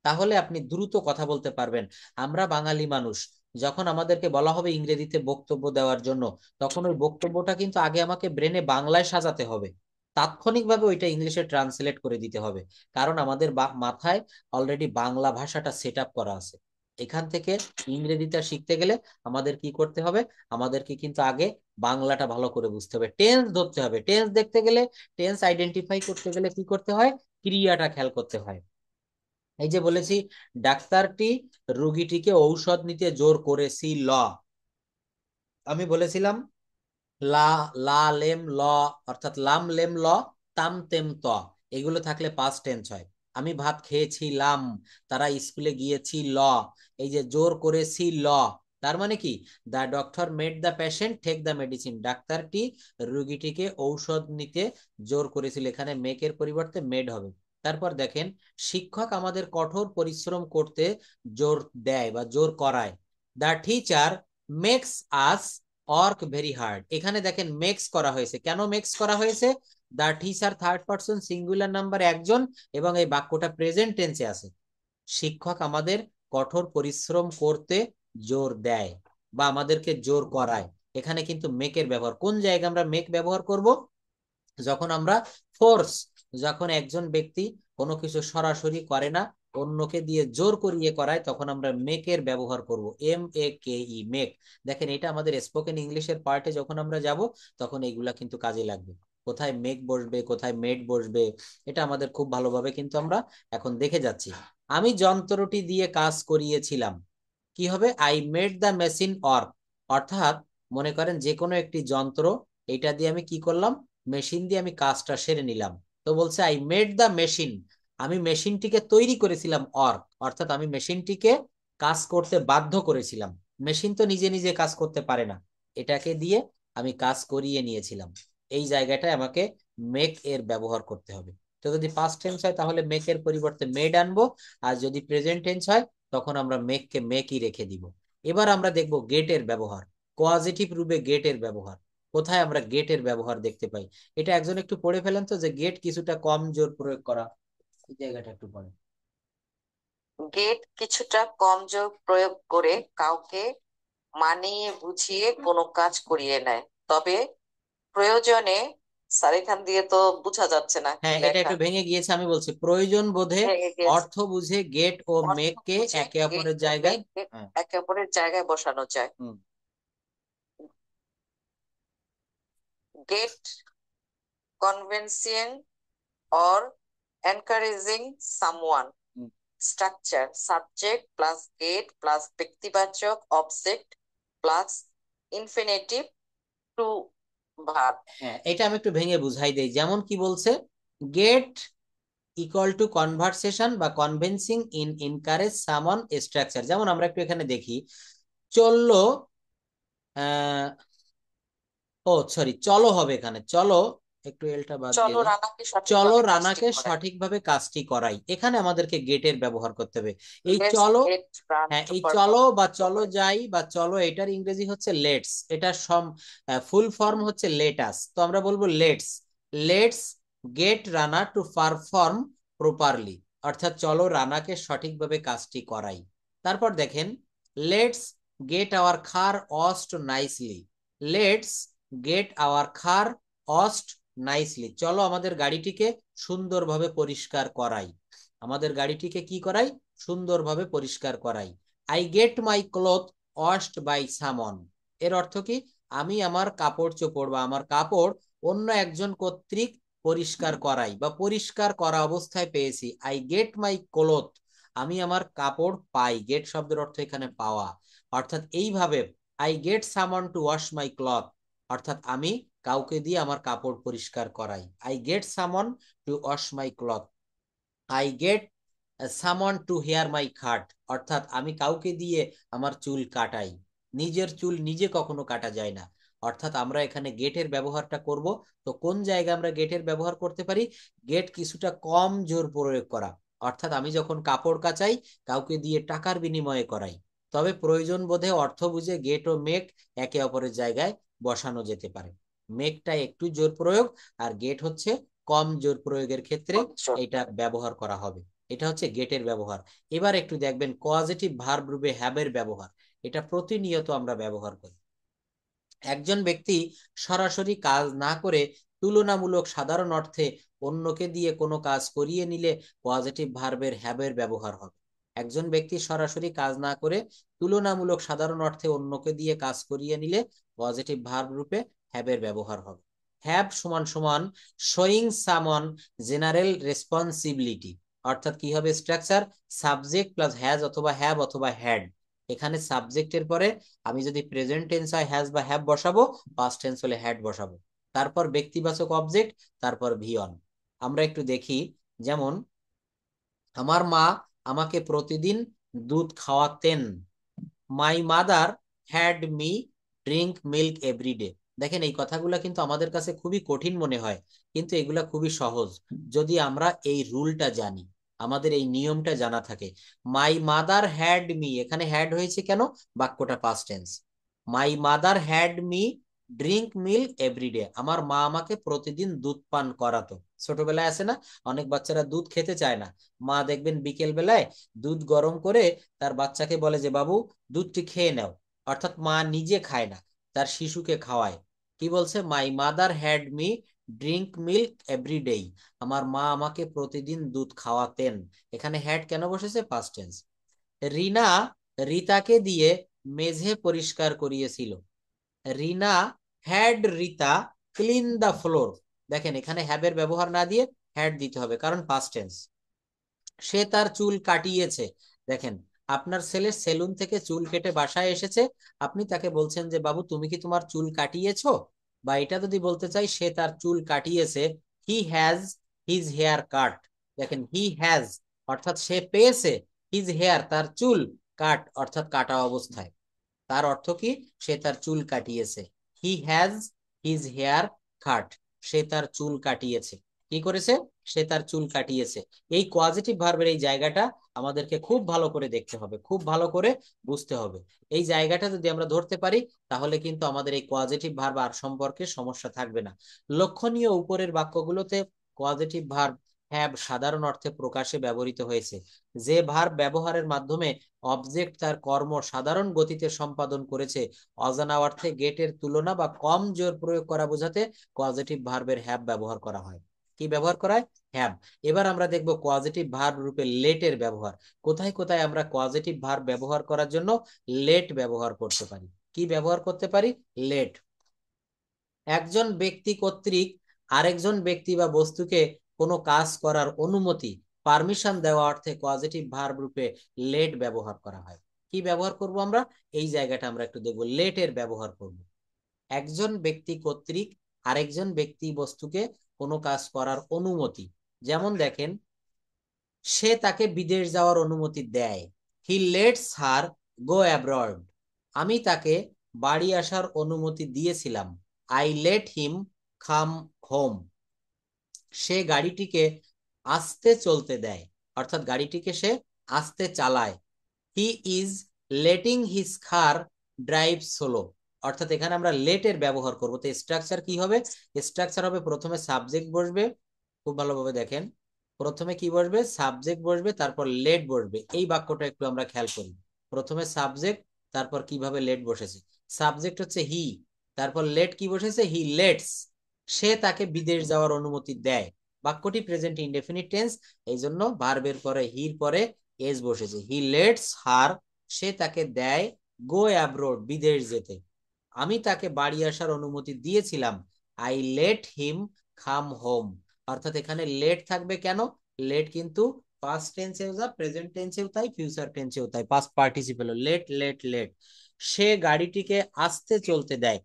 তাহলে আপনি দ্রুত কথা বলতে পারবেন। আমরা বাঙালি মানুষ, যখন আমাদেরকে বলা হবে ইংরেজিতে বক্তব্য দেওয়ার জন্য, তখন ওই বক্তব্যটা কিন্তু আগে আমাকে ব্রেনে বাংলায় সাজাতে হবে, তাৎক্ষণিকভাবে ওইটা ইংলিশে ট্রান্সলেট করে দিতে হবে। কারণ আমাদের মাথায় অলরেডি বাংলা ভাষাটা সেট আপ করা আছে। এখান থেকে ইংরেজিটা শিখতে গেলে আমাদের কি করতে হবে? আমাদেরকে কিন্তু আগে বাংলাটা ভালো করে বুঝতে হবে, টেন্স ধরতে হবে। টেন্স দেখতে গেলে, টেন্স আইডেন্টিফাই করতে গেলে কি করতে হয়? ক্রিয়াটা খেয়াল করতে হয়। এই যে বলেছি, ডাক্তারটি রোগীটিকে ঔষধ নিতে জোর করেছিল, আমি বলেছিলাম লা, লা লেম ল, অর্থাৎ লাম লেম ল, তাম তেম ত, এগুলো থাকলে পাস্ট টেন্স হয়। আমি ভাত খেয়েছিলাম, তারা স্কুলে গিয়েছি ল, এই যে জোর করেছি ল, তার মানে কি? The doctor made the patient take the medicine, ডাক্তারটি রোগীটিকে ঔষধ নিতে জোর করেছিল, এখানে মেকের পরিবর্তে মেড হবে। তারপর দেখেন, শিক্ষক আমাদের কঠোর পরিশ্রম করতে জোর দেয় বা জোর করায়। The teacher makes us work very hard, এখানে দেখেন মেক্স করা হয়েছে। কেন মেক্স করা হয়েছে? The teacher third person singular number একজন, এবং এই বাক্যটা প্রেজেন্ট টেন্সে আছে। শিক্ষক আমাদের কঠোর পরিশ্রম করতে জোর দেয় বা আমাদেরকে জোর করায়, এখানে কিন্তু মেকের ব্যবহার। কোন জায়গায় আমরা মেক ব্যবহার করব? যখন আমরা ফোর্স, যখন একজন ব্যক্তি কোনো কিছু সরাসরি করে না, অন্যকে দিয়ে জোর করিয়ে করায়, তখন আমরা মেকের ব্যবহার করব, MEKE, মেক। দেখেন এটা আমাদের স্পোকেন ইংলিশের পার্টে যখন আমরা যাব তখন এইগুলা কিন্তু কাজে লাগবে। কোথায় মেক বসবে, কোথায় মেড বসবে, এটা আমাদের খুব ভালোভাবে কিন্তু আমরা এখন দেখে যাচ্ছি। আমি যন্ত্রটি দিয়ে কাজ করিয়েছিলাম, কি হবে? I made the machine work. অর্থাৎ মনে করেন যে কোনো একটি যন্ত্র, এটা দিয়ে আমি কি করলাম, মেশিন দিয়ে আমি কাজটা সেরে নিলাম। তো বলছে আই মেড দ্য মেশিন, আমি মেশিনটিকে তৈরি করেছিলাম ওয়ার্ক, অর্থাৎ আমি মেশিনটিকে কাজ করতে বাধ্য করেছিলাম। মেশিন তো নিজে নিজে কাজ করতে পারে না, এটাকে দিয়ে আমি কাজ করিয়ে নিয়েছিলাম। এই জায়গাটায় আমাকে মেক এর ব্যবহার করতে হবে। তো যদি পাস্ট টেন্স হয় তাহলে মেক এর পরিবর্তে মেড আনবো, আর যদি প্রেজেন্ট টেন্স হয় তখন আমরা মেককে মেকই রেখে দিব। এবার আমরা দেখব গেটের ব্যবহার, কোয়াজিটিভ রূপে গেটের ব্যবহার। কোথায় আমরা গেটের ব্যবহার দেখতে পাই? এটা একজন একটু পড়ে ফেলেন তো, যে গেট কিছুটা কম জোর প্রয়োগ করা, এই জায়গাটা একটু পড়েন। গেট কিছুটা কম জোর প্রয়োগ করে কাউকে মানিয়ে বুঝিয়ে কোনো কাজ করিয়ে নেয়, তবে প্রয়োজনে। স্যার এখান দিয়ে তো বোঝা যাচ্ছে না কি হ্যাঁ, এটা লেখা। একটু ভেঙে গিয়েছে, আমি বলছি প্রয়োজন বোধে ভেঙে গেছে। অর্থ বুঝে গেট ও অর্থ মেককে বুঝে একে গেট অপরের ও জায়গায়। মেককে হ্যাঁ। একে অপরের জায়গায় বসানো যায়। Hmm. Get convincing or encouraging someone. Hmm. Structure subject plus get plus ব্যক্তিবাচক object plus infinitive to verb. হ্যাঁ, এটা আমি একটু ভেঙে বুঝাই দেই। যেমন কি বলছে, গেট ইকুয়াল টু কনভারসেশন বা কনভিন্সিং ইন এনকারেজ সামন স্ট্রাকচার। যেমন আমরা একটু এখানে দেখি, চললো, আহ ও সরি, চলো হবে এখানে, চলো, একটু এলটা বাদ দিয়ে চলো দিই। রানাকে চলো সঠিকভাবে কাজটি রানাকে করাই। সঠিকভাবে কাজটি করাই, এখানে আমাদেরকে গেটের ব্যবহার করতে হবে। এই Let's চলো, get run হ্যাঁ to এই চলো perform বা চলো properly. যাই বা চলো, এটার ইংরেজি হচ্ছে লেটস, এটার ফুল ফর্ম হচ্ছে লেটাস, তো আমরা বলবো let's. Let's get Rana to perform properly, অর্থাৎ চলো রানাকে সঠিকভাবে কাজটি করাই। তারপর দেখেন, let's get our car washed nicely. Let's get our car washed nicely, চলো আমাদের গাড়িটিকে সুন্দরভাবে পরিষ্কার করাই। আমাদের গাড়িটিকে কি করাই? সুন্দরভাবে পরিষ্কার করাই। I get my cloth washed by someone, এর অর্থ কি? আমি আমার কাপড় চোপড় বা আমার কাপড় অন্য একজন কর্তৃক পরিষ্কার করাই বা পরিষ্কার করা অবস্থায় পেয়েছি। আই গেট মাই ক্লথ, আমি আমার কাপড় পাই, গেট শব্দের অর্থ এখানে পাওয়া। অর্থাৎ এইভাবে আই গেট সামন টু ওয়াশ মাই ক্লথ, অর্থাৎ আমি কাউকে দিয়ে আমার কাপড় পরিষ্কার করাই। আই গেট সামন two wash my cloth. I get সামন টু হেয়ার মাই খাট, অর্থাৎ আমি কাউকে দিয়ে আমার চুল কাটাই। নিজের চুল নিজে কখনো কাটা যায় না। অর্থাৎ আমরা এখানে গেটের ব্যবহারটা করব। তো কোন জায়গায় আমরা গেটের ব্যবহার করতে পারি? গেট কিছুটা কম জোর প্রয়োগ করা, অর্থাৎ আমি যখন কাপড় কাচাই কাউকে দিয়ে টাকার বিনিময়ে করাই, তবে প্রয়োজন বোধে অর্থ বুঝে গেট ও মেক একে অপরের জায়গায় বসানো যেতে পারে। মেকটা একটু জোর প্রয়োগ, আর গেট হচ্ছে কম জোর প্রয়োগের ক্ষেত্রে এটা ব্যবহার করা হবে। এটা হচ্ছে গেটের ব্যবহার। এবার একটু দেখবেন কজেটিভ ভার্ব রূপে হ্যাবের ব্যবহার, এটা প্রতিনিয়ত আমরা ব্যবহার করি। একজন ব্যক্তি সরাসরি কাজ না করে তুলনামূলক সাধারণ অর্থে অন্যকে দিয়ে কোনো কাজ করিয়ে নিলে পজিটিভ ভার্বের হ্যাবের ব্যবহার হবে। একজন ব্যক্তি সরাসরি কাজ না করে তুলনামূলক সাধারণ অর্থে অন্যকে দিয়ে কাজ করিয়ে নিলে পজিটিভ ভার্ব রূপে হ্যাবের ব্যবহার হবে। হ্যাভ সমান সমান শোয়িং সামন জেনারেল রেসপন্সিবিলিটি, অর্থাৎ কি হবে স্ট্রাকচার? সাবজেক্ট প্লাস হ্যাজ অথবা হ্যাভ অথবা হ্যাড। এখানে সাবজেক্টের পরে আমি যদি প্রেজেন্ট টেন্স হয় হ্যাজ বা হ্যাভ বসাবো, পাস্ট টেন্স হলে হ্যাড বসাবো, তারপর ব্যক্তিবাচক অবজেক্ট, তারপর ভিয়ন। আমরা একটু দেখি, যেমন আমার মা আমাকে প্রতিদিন দুধ খাওয়াতেন। My mother had me drink milk every day. দেখেন এই কথাগুলো কিন্তু আমাদের কাছে খুবই কঠিন মনে হয়, কিন্তু এগুলা খুবই সহজ যদি আমরা এই রুলটা জানি, আমাদের এই নিয়মটা জানা থাকে। মাই মাদার হ্যাড মি, এখানে হ্যাড হয়েছে কেন? বাক্যটা past tense. My mother had me drink milk everyday, আমার মা আমাকে প্রতিদিন দুধ পান করাতো। ছোটবেলায় আছে না, অনেক বাচ্চারা দুধ খেতে চায় না, মা দেখবেন বিকেল বেলায় দুধ গরম করে তার বাচ্চাকে বলে যে বাবু দুধটি খেয়ে নাও, অর্থাৎ মা নিজে খায় না, তার শিশুকে খাওয়ায়। কি বলছে? মাই mother had me drink milk every day, আমার মা আমাকে প্রতিদিন দুধ খাওয়াতেন। এখানে হ্যাড কেন বসেছে? Past tense. রিনা রিতাকে দিয়ে মেঝে পরিষ্কার করিয়েছিল। Rina had Rita clean the floor. দেখেন এখানে হ্যাবের ব্যবহার না দিয়ে হ্যাড দিতে হবে, কারণ পাস্ট টেন্স। সে তার চুল কাটিয়েছে। দেখেন আপনার ছেলে সেলুন থেকে চুল কেটে বাসায় এসেছে, আপনি তাকে বলছেন যে বাবু তুমি কি তোমার চুল কাটিয়েছো? বা এটা যদি বলতে চাই সে তার চুল কাটিয়েছে, he has his hair cut. দেখেন হি হ্যাজ অর্থাৎ সে পেয়েছে, হিজ হেয়ার তার চুল, কাট অর্থাৎ কাটা অবস্থায়। তার অর্থ কি? সে তার চুল কাটিয়েছে। He has his hair cut, সে তার চুল কাটিয়েছে। কি করেছে? সে তার চুল কাটিয়েছে। এই কোয়াজিটিভ ভার্বের এই জায়গাটা আমাদেরকে খুব ভালো করে দেখতে হবে, খুব ভালো করে বুঝতে হবে। এই জায়গাটা যদি আমরা ধরতে পারি তাহলে কিন্তু আমাদের এই কোয়াজিটিভ ভার্ব আর সম্পর্কে সমস্যা থাকবে না। লক্ষণীয় উপরের বাক্যগুলোতে কোয়াজিটিভ ভার্ব হ্যাভ সাধারণ অর্থে প্রকাশে ব্যবহৃত হয়েছে। যে ভার্ব ব্যবহারের মাধ্যমে অবজেক্ট তার কর্ম সাধারণ গতিতে সম্পাদন করেছে, অজানা অর্থে গেটের তুলনা বা কম জোর প্রয়োগ করা বোঝাতে কজেটিভ ভার্বের হ্যাভ ব্যবহার করা হয়। কি ব্যবহার করা হয়? হ্যাভ। এবার আমরা দেখব কজেটিভ ভার্ব রূপে লেটের ব্যবহার। কোথায় কোথায় আমরা কজেটিভ ভার্ব ব্যবহার করার জন্য লেট ব্যবহার করতে পারি? কি ব্যবহার করতে পারি? লেট। একজন ব্যক্তি কর্তৃক আরেকজন ব্যক্তি বা বস্তুকে কোনো কাজ করার অনুমতি, পারমিশন দেওয়া অর্থে পজিটিভ ভার্ব রূপে লেট ব্যবহার করা হয়। কি ব্যবহার করব আমরা? এই জায়গাটা আমরা একটু দেখব, লেটের ব্যবহার করব। একজন ব্যক্তি কর্তৃক আরেকজন ব্যক্তি বস্তুকে কোনো কাজ করার অনুমতি, যেমন দেখেন সে তাকে বিদেশ যাওয়ার অনুমতি দেয়। He lets her go abroad. আমি তাকে বাড়ি আসার অনুমতি দিয়েছিলাম। I let him come home. সে গাড়িটিকে আস্তে চলতে দেয়, অর্থাৎ গাড়িটিকে সে আস্তে চালায়। He is letting his car drive slow. অর্থাৎ এখানে আমরা লেটের ব্যবহার করবো। তো স্ট্রাকচার কি হবে? স্ট্রাকচার হবে প্রথমে সাবজেক্ট বসবে, খুব ভালোভাবে দেখেন, প্রথমে কি বসবে? সাবজেক্ট বসবে, তারপর লেট বসবে। এই বাক্যটা একটু আমরা খেয়াল করি। প্রথমে সাবজেক্ট, তারপর কিভাবে লেট বসেছে। সাবজেক্ট হচ্ছে হি, তারপর লেট কি বসেছে? হি লেটস। সে তাকে বিদেশ যাওয়ার অনুমতি দেয়। বাক্যটি প্রেজেন্ট ইনডেফিনিট টেন্স, এই জন্য ভার্বের পরে হির পরে এস বসেছে। হি লেটস হার, সে তাকে দেয় গো অ্যাব্রোড, বিদেশ যেতে। আমি তাকে বাড়ি আসার অনুমতি দিয়েছিলাম। I let him come home. অর্থাৎ এখানে লেট থাকবে কেন? লেট কিন্তু পাস্ট টেন্সেও যা, প্রেজেন্ট টেন্সেও তাই, ফিউচার টেন্সেও তাই, past participle. Let let let. সে গাড়িটিকে আস্তে চলতে দেয়।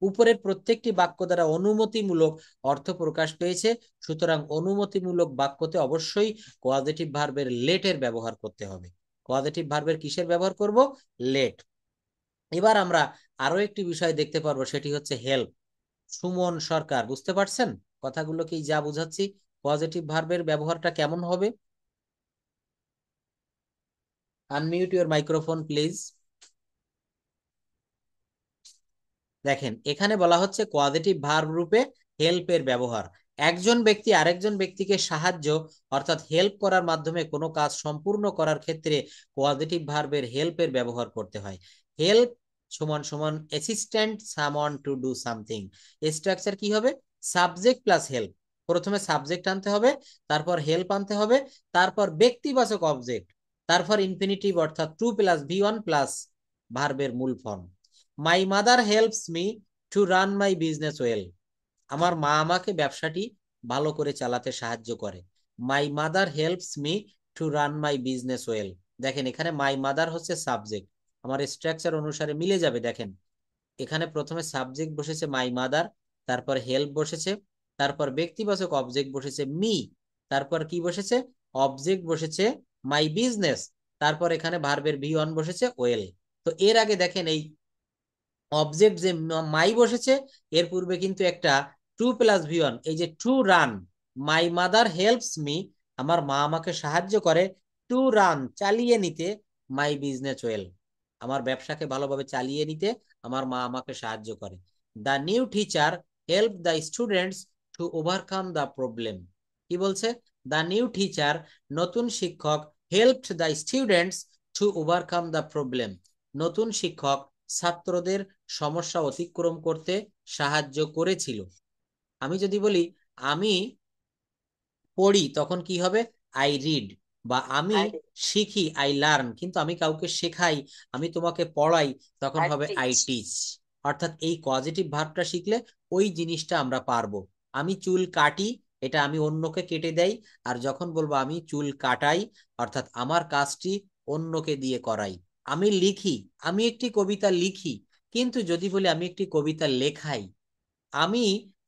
উপরের প্রত্যেকটি বাক্য দ্বারা অনুমতিমূলক অর্থ প্রকাশ পেয়েছে, সুতরাং অনুমতিমূলক বাক্যতে অবশ্যই কোয়াজেটিভ ভার্বের লেটের ব্যবহার করতে হবে। কোয়াজেটিভ ভার্বের কিসের ব্যবহার করব? লেট। এবার আমরা আরো একটি বিষয় দেখতে পারবো, সেটি হচ্ছে হেল্প। সুমন সরকার, বুঝতে পারছেন কথাগুলো কি যা বুঝাচ্ছি? পজিটিভ ভার্বের ব্যবহারটা কেমন হবে? Unmute your microphone please. দেখেন এখানে বলা হচ্ছে পজিটিভ ভার্ব রূপে হেল্পের ব্যবহার। একজন ব্যক্তি আরেকজন ব্যক্তিকে সাহায্য অর্থাৎ হেল্প করার মাধ্যমে কোনো কাজ সম্পূর্ণ করার ক্ষেত্রে পজিটিভ ভার্বের হেল্পের ব্যবহার করতে হয়। হেল্প সমান সমান assistant someone to do something. Structure কি হবে? Subject plus help. প্রথমে সাবজেক্ট আনতে হবে, তারপর হেল্প আনতে হবে, তারপর ব্যক্তিবাচক অবজেক্ট, তারপর ইনফিনিটিভ অর্থাৎ to plus V one plus ভার্বের মূল form. My mother helps me to run my business well. আমার মা আমাকে ব্যবসাটি ভালো করে চালাতে সাহায্য করে। My mother helps me to run my business well. দেখেন এখানে মাই মাদার হচ্ছে সাবজেক্ট, আমার স্ট্রাকচার অনুসারে মিলে যাবে। দেখেন এখানে প্রথমে সাবজেক্ট বসেছে মাই মাদার, তারপর হেল্প বসেছে, তারপর ব্যক্তিবাচক অবজেক্ট বসেছে মি, তারপর কি বসেছে? অবজেক্ট বসেছে মাই বিজনেস, তারপর এখানে ভার্বের ভি ওয়ান বসেছে ওয়েল। তো এর আগে দেখেন এই অবজেক্ট যে মাই বসেছে, এর পূর্বে কিন্তু একটা টু প্লাস ভি ওয়ান, এই যে টু রান, মাই মাদার হেল্পস মি, আমার মা আমাকে সাহায্য করে, টু রান চালিয়ে নিতে, মাই বিজনেস ওয়েল, আমার ব্যবসাকে ভালোভাবে চালিয়ে নিতে আমার মা আমাকে সাহায্য করে। The new teacher help the students to overcome the problem. কি বলছে? দ্য নিউ টিচার, নতুন শিক্ষক, helped the students to overcome the problem, নতুন শিক্ষক ছাত্রদের সমস্যা অতিক্রম করতে সাহায্য করেছিল। আমি যদি বলি আমি পড়ি তখন কি হবে? I read. বা আমি শিখি, আই লার্ন। কিন্তু আমি কাউকে শেখাই, আমি তোমাকে পড়াই, তখন I হবে আই teach. টিচ। অর্থাৎ এই পজিটিভ ভার্বটা শিখলে ওই জিনিসটা আমরা পারবো। আমি চুল কাটি, এটা আমি অন্যকে কেটে দেই। আর যখন বলবো আমি চুল কাটাই, অর্থাৎ আমার কাজটি অন্যকে দিয়ে করাই। আমি লিখি, আমি একটি কবিতা লিখি। কিন্তু যদি বলি আমি একটি কবিতা লেখাই, আমি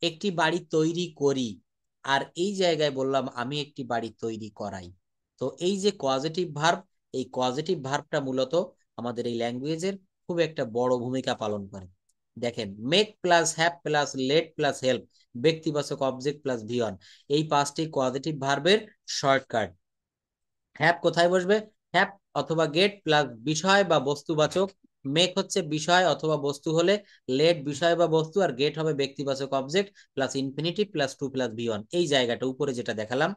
একটি বাড়ি তৈরি করি, আর এই জায়গায় বললাম আমি একটি বাড়ি তৈরি করাই। তো এই যে কজেটিভ ভার্ব, এই কজেটিভ ভার্বটা মূলত আমাদের এই ল্যাঙ্গুয়েজের খুব একটা বড় ভূমিকা পালন করে। দেখেন, make plus have plus let plus help, ব্যক্তিবাচক অবজেক্ট প্লাস ভিয়ন, এই পাঁচটি কজেটিভ ভার্বের শর্টকাট। হ্যাভ কোথায় বসবে? হ্যাভ অথবা গেট প্লাস বিষয় বা বস্তুবাচক, মেক হচ্ছে বিষয় অথবা বস্তু হলে, লেট বিষয় বা বস্তু, আর গেট হবে ব্যক্তিবাচক object plus infinitive plus to plus V one. এই জায়গাটা উপরে যেটা দেখালাম,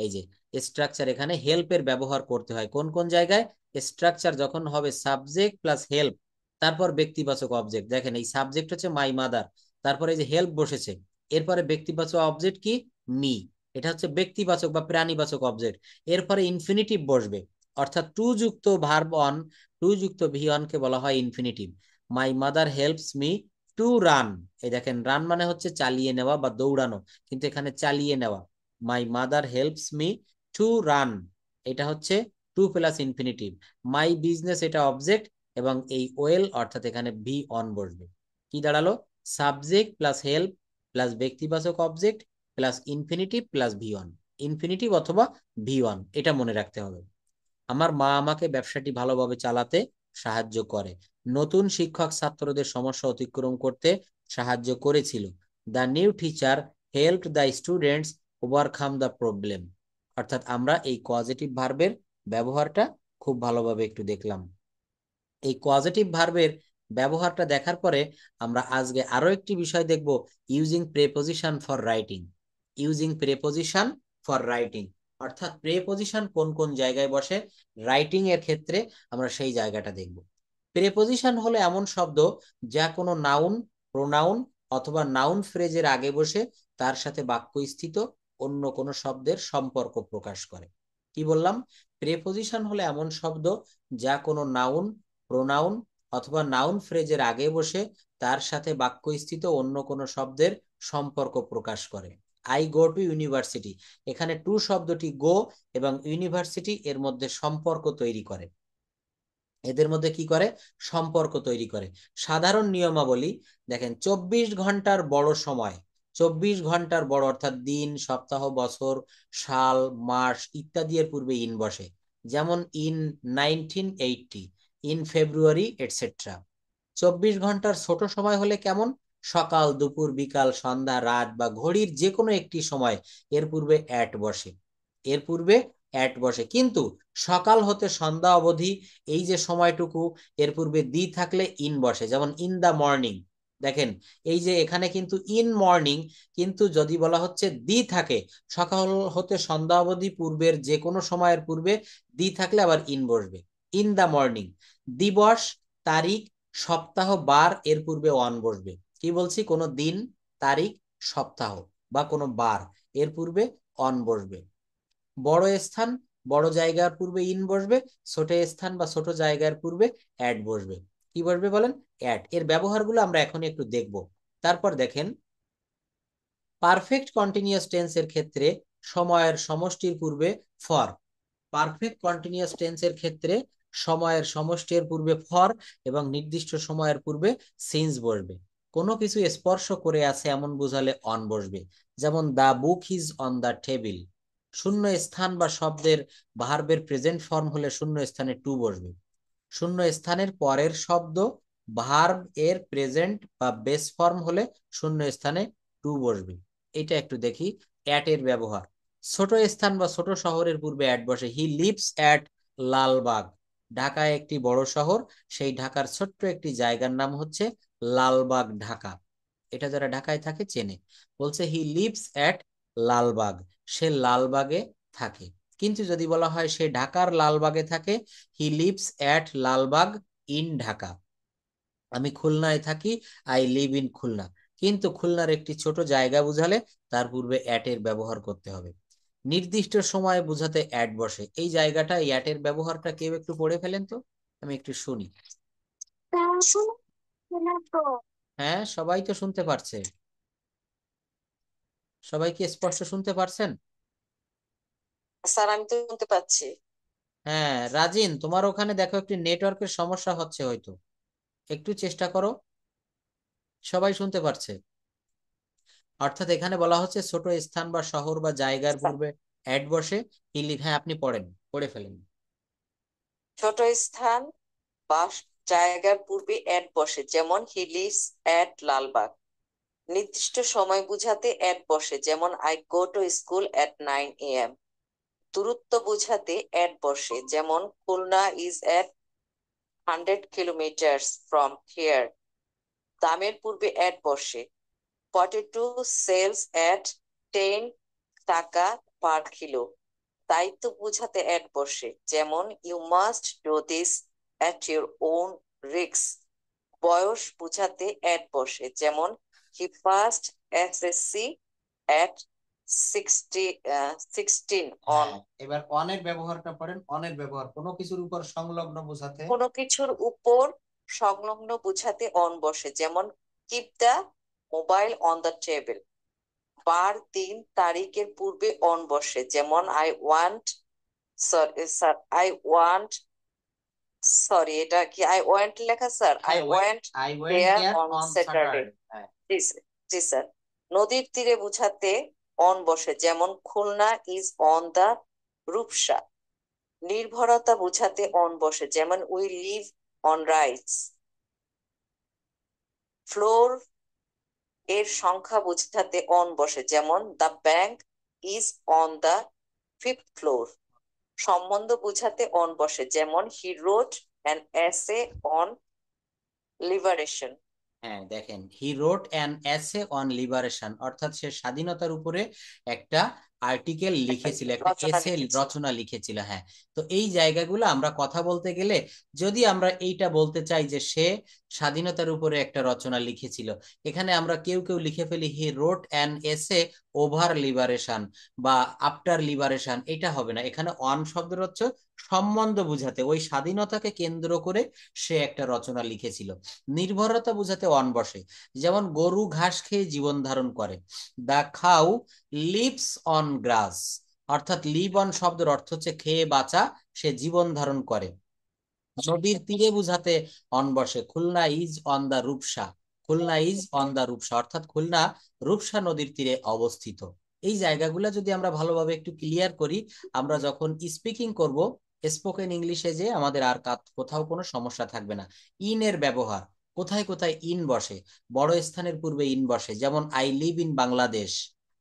এই যে স্ট্রাকচার, এখানে হেল্পের ব্যবহার করতে হয় কোন কোন জায়গায়? স্ট্রাকচার যখন হবে সাবজেক্ট প্লাস হেল্প, তারপর ব্যক্তিবাচক অবজেক্ট। দেখেন এই সাবজেক্ট হচ্ছে মাই মাদার, তারপরে এই যে হেল্প বসেছে, এরপরে ব্যক্তিবাচক অবজেক্ট কি? মি। এটা হচ্ছে ব্যক্তিবাচক বা প্রাণীবাচক অবজেক্ট। এরপরে ইনফিনিটিভ বসবে, অর্থাৎ টু যুক্ত ভার্ব অন, টু যুক্ত ভি অন কে বলা হয় infinitive. My mother helps me to run. এই দেখেন, রান মানে হচ্ছে চালিয়ে নেওয়া বা দৌড়ানো, কিন্তু এখানে চালিয়ে নেওয়া। My mother helps me to run, এটা হচ্ছে to plus infinitive. My business, এটা অবজেক্ট, এবং এই ওয়েল অর্থাৎ এখানে ভি অন বসবে। কি দাঁড়ালো? সাবজেক্ট প্লাস হেল্প প্লাস ব্যক্তিবাচক object plus infinitive plus V one. Infinitive অথবা ভি ওয়ান, এটা মনে রাখতে হবে। আমার মা আমাকে ব্যবসাটি ভালোভাবে চালাতে সাহায্য করে। নতুন শিক্ষক ছাত্রদের সমস্যা অতিক্রম করতে সাহায্য করেছিল। The new teacher helped the students overcome the problem. অর্থাৎ আমরা এই কজেটিভ ভার্বের ব্যবহারটা খুব ভালোভাবে একটু দেখলাম। এই পজিটিভ ভার্বের ব্যবহারটা দেখার পরে আমরা আজকে আরো একটি বিষয় দেখব, using preposition for writing. Using preposition for writing, অর্থাৎ প্রেপোজিশন কোন কোন জায়গায় বসে রাইটিং এর ক্ষেত্রে, আমরা সেই জায়গাটা দেখব। প্রেপোজিশন হলো এমন শব্দ যা কোনো নাউন, প্রোনাউন অথবা নাউন ফ্রেজের আগে বসে তার সাথে বাক্যস্থিত অন্য কোনো শব্দের সম্পর্ক প্রকাশ করে। কি বললাম? প্রেপোজিশন হলো এমন শব্দ যা কোনো নাউন, প্রোনাউন অথবা নাউন ফ্রেজের আগে বসে তার সাথে বাক্যস্থিত অন্য কোনো শব্দের সম্পর্ক প্রকাশ করে। আই গো টু ইউনিভার্সিটি, এখানে টু শব্দটি গো এবং ইউনিভার্সিটি এর মধ্যে সম্পর্ক তৈরি করে। এদের মধ্যে কি করে? সম্পর্ক তৈরি করে। সাধারণ নিয়মাবলী দেখেন, 24 ঘন্টার বড় সময়, 24 ঘন্টার বড় অর্থাৎ দিন, সপ্তাহ, বছর, সাল, মাস ইত্যাদি এর পূর্বে ইন বসে। যেমন ইন 1980, ইন ফেব্রুয়ারি এটসেট্রা। 24 ঘন্টার ছোট সময় হলে কেমন? সকাল, দুপুর, বিকাল, সন্ধ্যা, রাত বা ঘড়ির যে কোনো একটি সময় এর পূর্বে অ্যাট বসে, এর পূর্বে অ্যাট বসে। কিন্তু সকাল হতে সন্ধ্যা অবধি এই যে সময়টুকু, এর পূর্বে দি থাকলে ইন বসে, যেমন ইন দা মর্নিং। দেখেন, এই যে এখানে কিন্তু ইন মর্নিং, কিন্তু যদি বলা হচ্ছে দি থাকে, সকাল হতে সন্ধ্যা অবধি পূর্বের যে কোনো সময়ের পূর্বে দি থাকলে আবার ইন বসবে। In the morning. দিবস, তারিখ, সপ্তাহ, বার এর পূর্বে অন বসবে। কি বলছি? কোনো দিন, তারিখ, সপ্তাহ বা কোনো বার এর পূর্বে অন বসবে। বড় স্থান, বড় জায়গার পূর্বে ইন বসবে। ছোট স্থান বা ছোট জায়গার পূর্বে অ্যাট বসবে। কি বসবে বলেন? অ্যাট। এর ব্যবহারগুলো আমরা এখন একটু দেখব। তারপর দেখেন, পারফেক্ট কন্টিনিউয়াস টেন্সের ক্ষেত্রে সময়ের সমষ্টির পূর্বে ফর। পারফেক্ট কন্টিনিউয়াস টেন্সের ক্ষেত্রে সময়ের সমষ্টির পূর্বে ফর এবং নির্দিষ্ট সময়ের পূর্বে সিন্স বসবে। কোনো কিছু স্পর্শ করে আছে এমন বোঝালে অন বসবে। যেমন the book is on the table. শূন্য স্থান বা শব্দের ভার্বের প্রেজেন্ট ফর্ম হলে শূন্য স্থানে টু বসবে। শূন্য স্থানের পরের শব্দ ভার্ব এর প্রেজেন্ট বা বেস ফর্ম হলে শূন্য স্থানে টু বসবে। এটা একটু দেখি অ্যাট এর ব্যবহার। ছোট স্থান বা ছোট শহরের পূর্বে অ্যাট বসে। He lives at Lalbagh. ঢাকায় একটি বড় শহর, সেই ঢাকার ছোট্ট একটি জায়গার নাম হচ্ছে লালবাগ, ঢাকা। এটা যারা ঢাকায় থাকে চেনে। বলছে হি লিভস অ্যাট লালবাগ, সে লালবাগে থাকে। কিন্তু যদি বলা হয় সে ঢাকার লালবাগে থাকে, he lives at Lalbagh in Dhaka. আমি খুলনায় থাকি, আই লিভ ইন খুলনা। কিন্তু খুলনার একটি ছোট জায়গা বুঝালে তার পূর্বে অ্যাট এর ব্যবহার করতে হবে। নির্দিষ্ট সময় বোঝাতে অ্যাট বসে, এই জায়গাটা অ্যাট এর ব্যবহারটা কেউ একটু পড়ে ফেলেন তো, আমি একটু শুনি। হ্যাঁ, সবাই তো শুনতে পারছে। সবাই কি স্পষ্ট শুনতে পারছেন? স্যার আমি তো শুনতে পাচ্ছি। হ্যাঁ রাজিন, তোমার ওখানে দেখো একটু নেটওয়ার্কের সমস্যা হচ্ছে হয়তো, একটু চেষ্টা করো। সবাই শুনতে পারছে। অর্থাৎ এখানে বলা হচ্ছে ছোট স্থান বা শহর বা জায়গার পূর্বে অ্যাট বসে। হ্যাঁ আপনি পড়েন, পড়ে ফেলেন। ছোট স্থান বা জায়গার পূর্বে অ্যাট বসে, যেমন হি লিভস অ্যাট লালবাগ। নির্দিষ্ট সময় বুঝাতে অ্যাট বসে, যেমন I go to school at 9 AM। দূরত্ব বুঝাতে অ্যাট বসে, যেমন Khulna is at 100 kilometers from here. দামের পূর্বে অ্যাট বসে, পটেটো সেলস অ্যাট 10 টাকা পার কিলো। দায়িত্ব বুঝাতে অ্যাট বসে, যেমন you must do this at your own risk. বয়স বুঝাতে অ্যাট বসে, যেমন he passed SSC at 16 on. এবার অনের ব্যবহারটা পড়েন। অনের ব্যবহার কোনো কিছুর উপর সংলগ্ন বোঝাতে। কোনো কিছুর উপর সংলগ্ন বুঝাতে অন বসে, যেমন keep the mobile on the table. বার দিন তারিখের পূর্বে অন বসে, যেমন সরি এটা কি আই ওয়ান্ট লেখা sir? I want I went there there on on Saturday. Saturday. হ্যাঁ। জি স্যার। নদীর তীরে বুঝাতে অন বসে, যেমন Khulna is on the Rupsa. নির্ভরতা বুঝাতে অন বসে, যেমন we live on rights. Floor এর সংখ্যা বুঝাতে অন বসে, যেমন the bank is on the 5th floor. সম্বন্ধ বুঝাতে অন বসে, যেমন হি রোট অ্যান এসে অন লিবারেশন। হ্যাঁ দেখেন, হি রোট অ্যান এসে অন লিবারেশন, অর্থাৎ সে স্বাধীনতার উপরে একটা আর্টিকেল লিখেছিল, একটা রচনা এসে লিখেছে। রচনা লিখেছিল। হ্যাঁ, তো এই জায়গাগুলো আমরা কথা বলতে গেলে যদি আমরা এইটা বলতে চাই যে সে স্বাধীনতার উপরে একটা রচনা লিখেছিল, এখানে আমরা কেউ কেউ লিখে ফেলি হি রোট অ্যান এসে ওভার লিবারেশন বা আফটার লিবারেশন, এটা হবে না। এখানে অন শব্দের হচ্ছে সম্বন্ধ বুঝাতে, ওই স্বাধীনতাকে কেন্দ্র করে সে একটা রচনা লিখেছিল। নির্ভরতা বোঝাতে অন বসে, যেমন গরু ঘাস খেয়ে জীবন ধারণ করে। দা খাউ লিভস অন গ্রাস, অর্থাৎ লিভ অন শব্দের অর্থ হচ্ছে খেয়ে বাঁচা, সে জীবন ধারণ করে। নদীর তীরে বুঝাতে অন বসে, Khulna is on the Rupsa. Khulna is on the Rupsa, অর্থাৎ খুলনা রূপসা নদীর তীরে অবস্থিত। এই জায়গাগুলো যদি আমরা ভালোভাবে একটু ক্লিয়ার করি, আমরা যখন স্পিকিং করব, স্পোকেন ইংলিশে, যে আমাদের আর কোথাও কোনো সমস্যা থাকবে না। ইন এর ব্যবহার, কোথায় কোথায় ইন বসে? বড় স্থানের পূর্বে ইন বসে, যেমন I live in Bangladesh.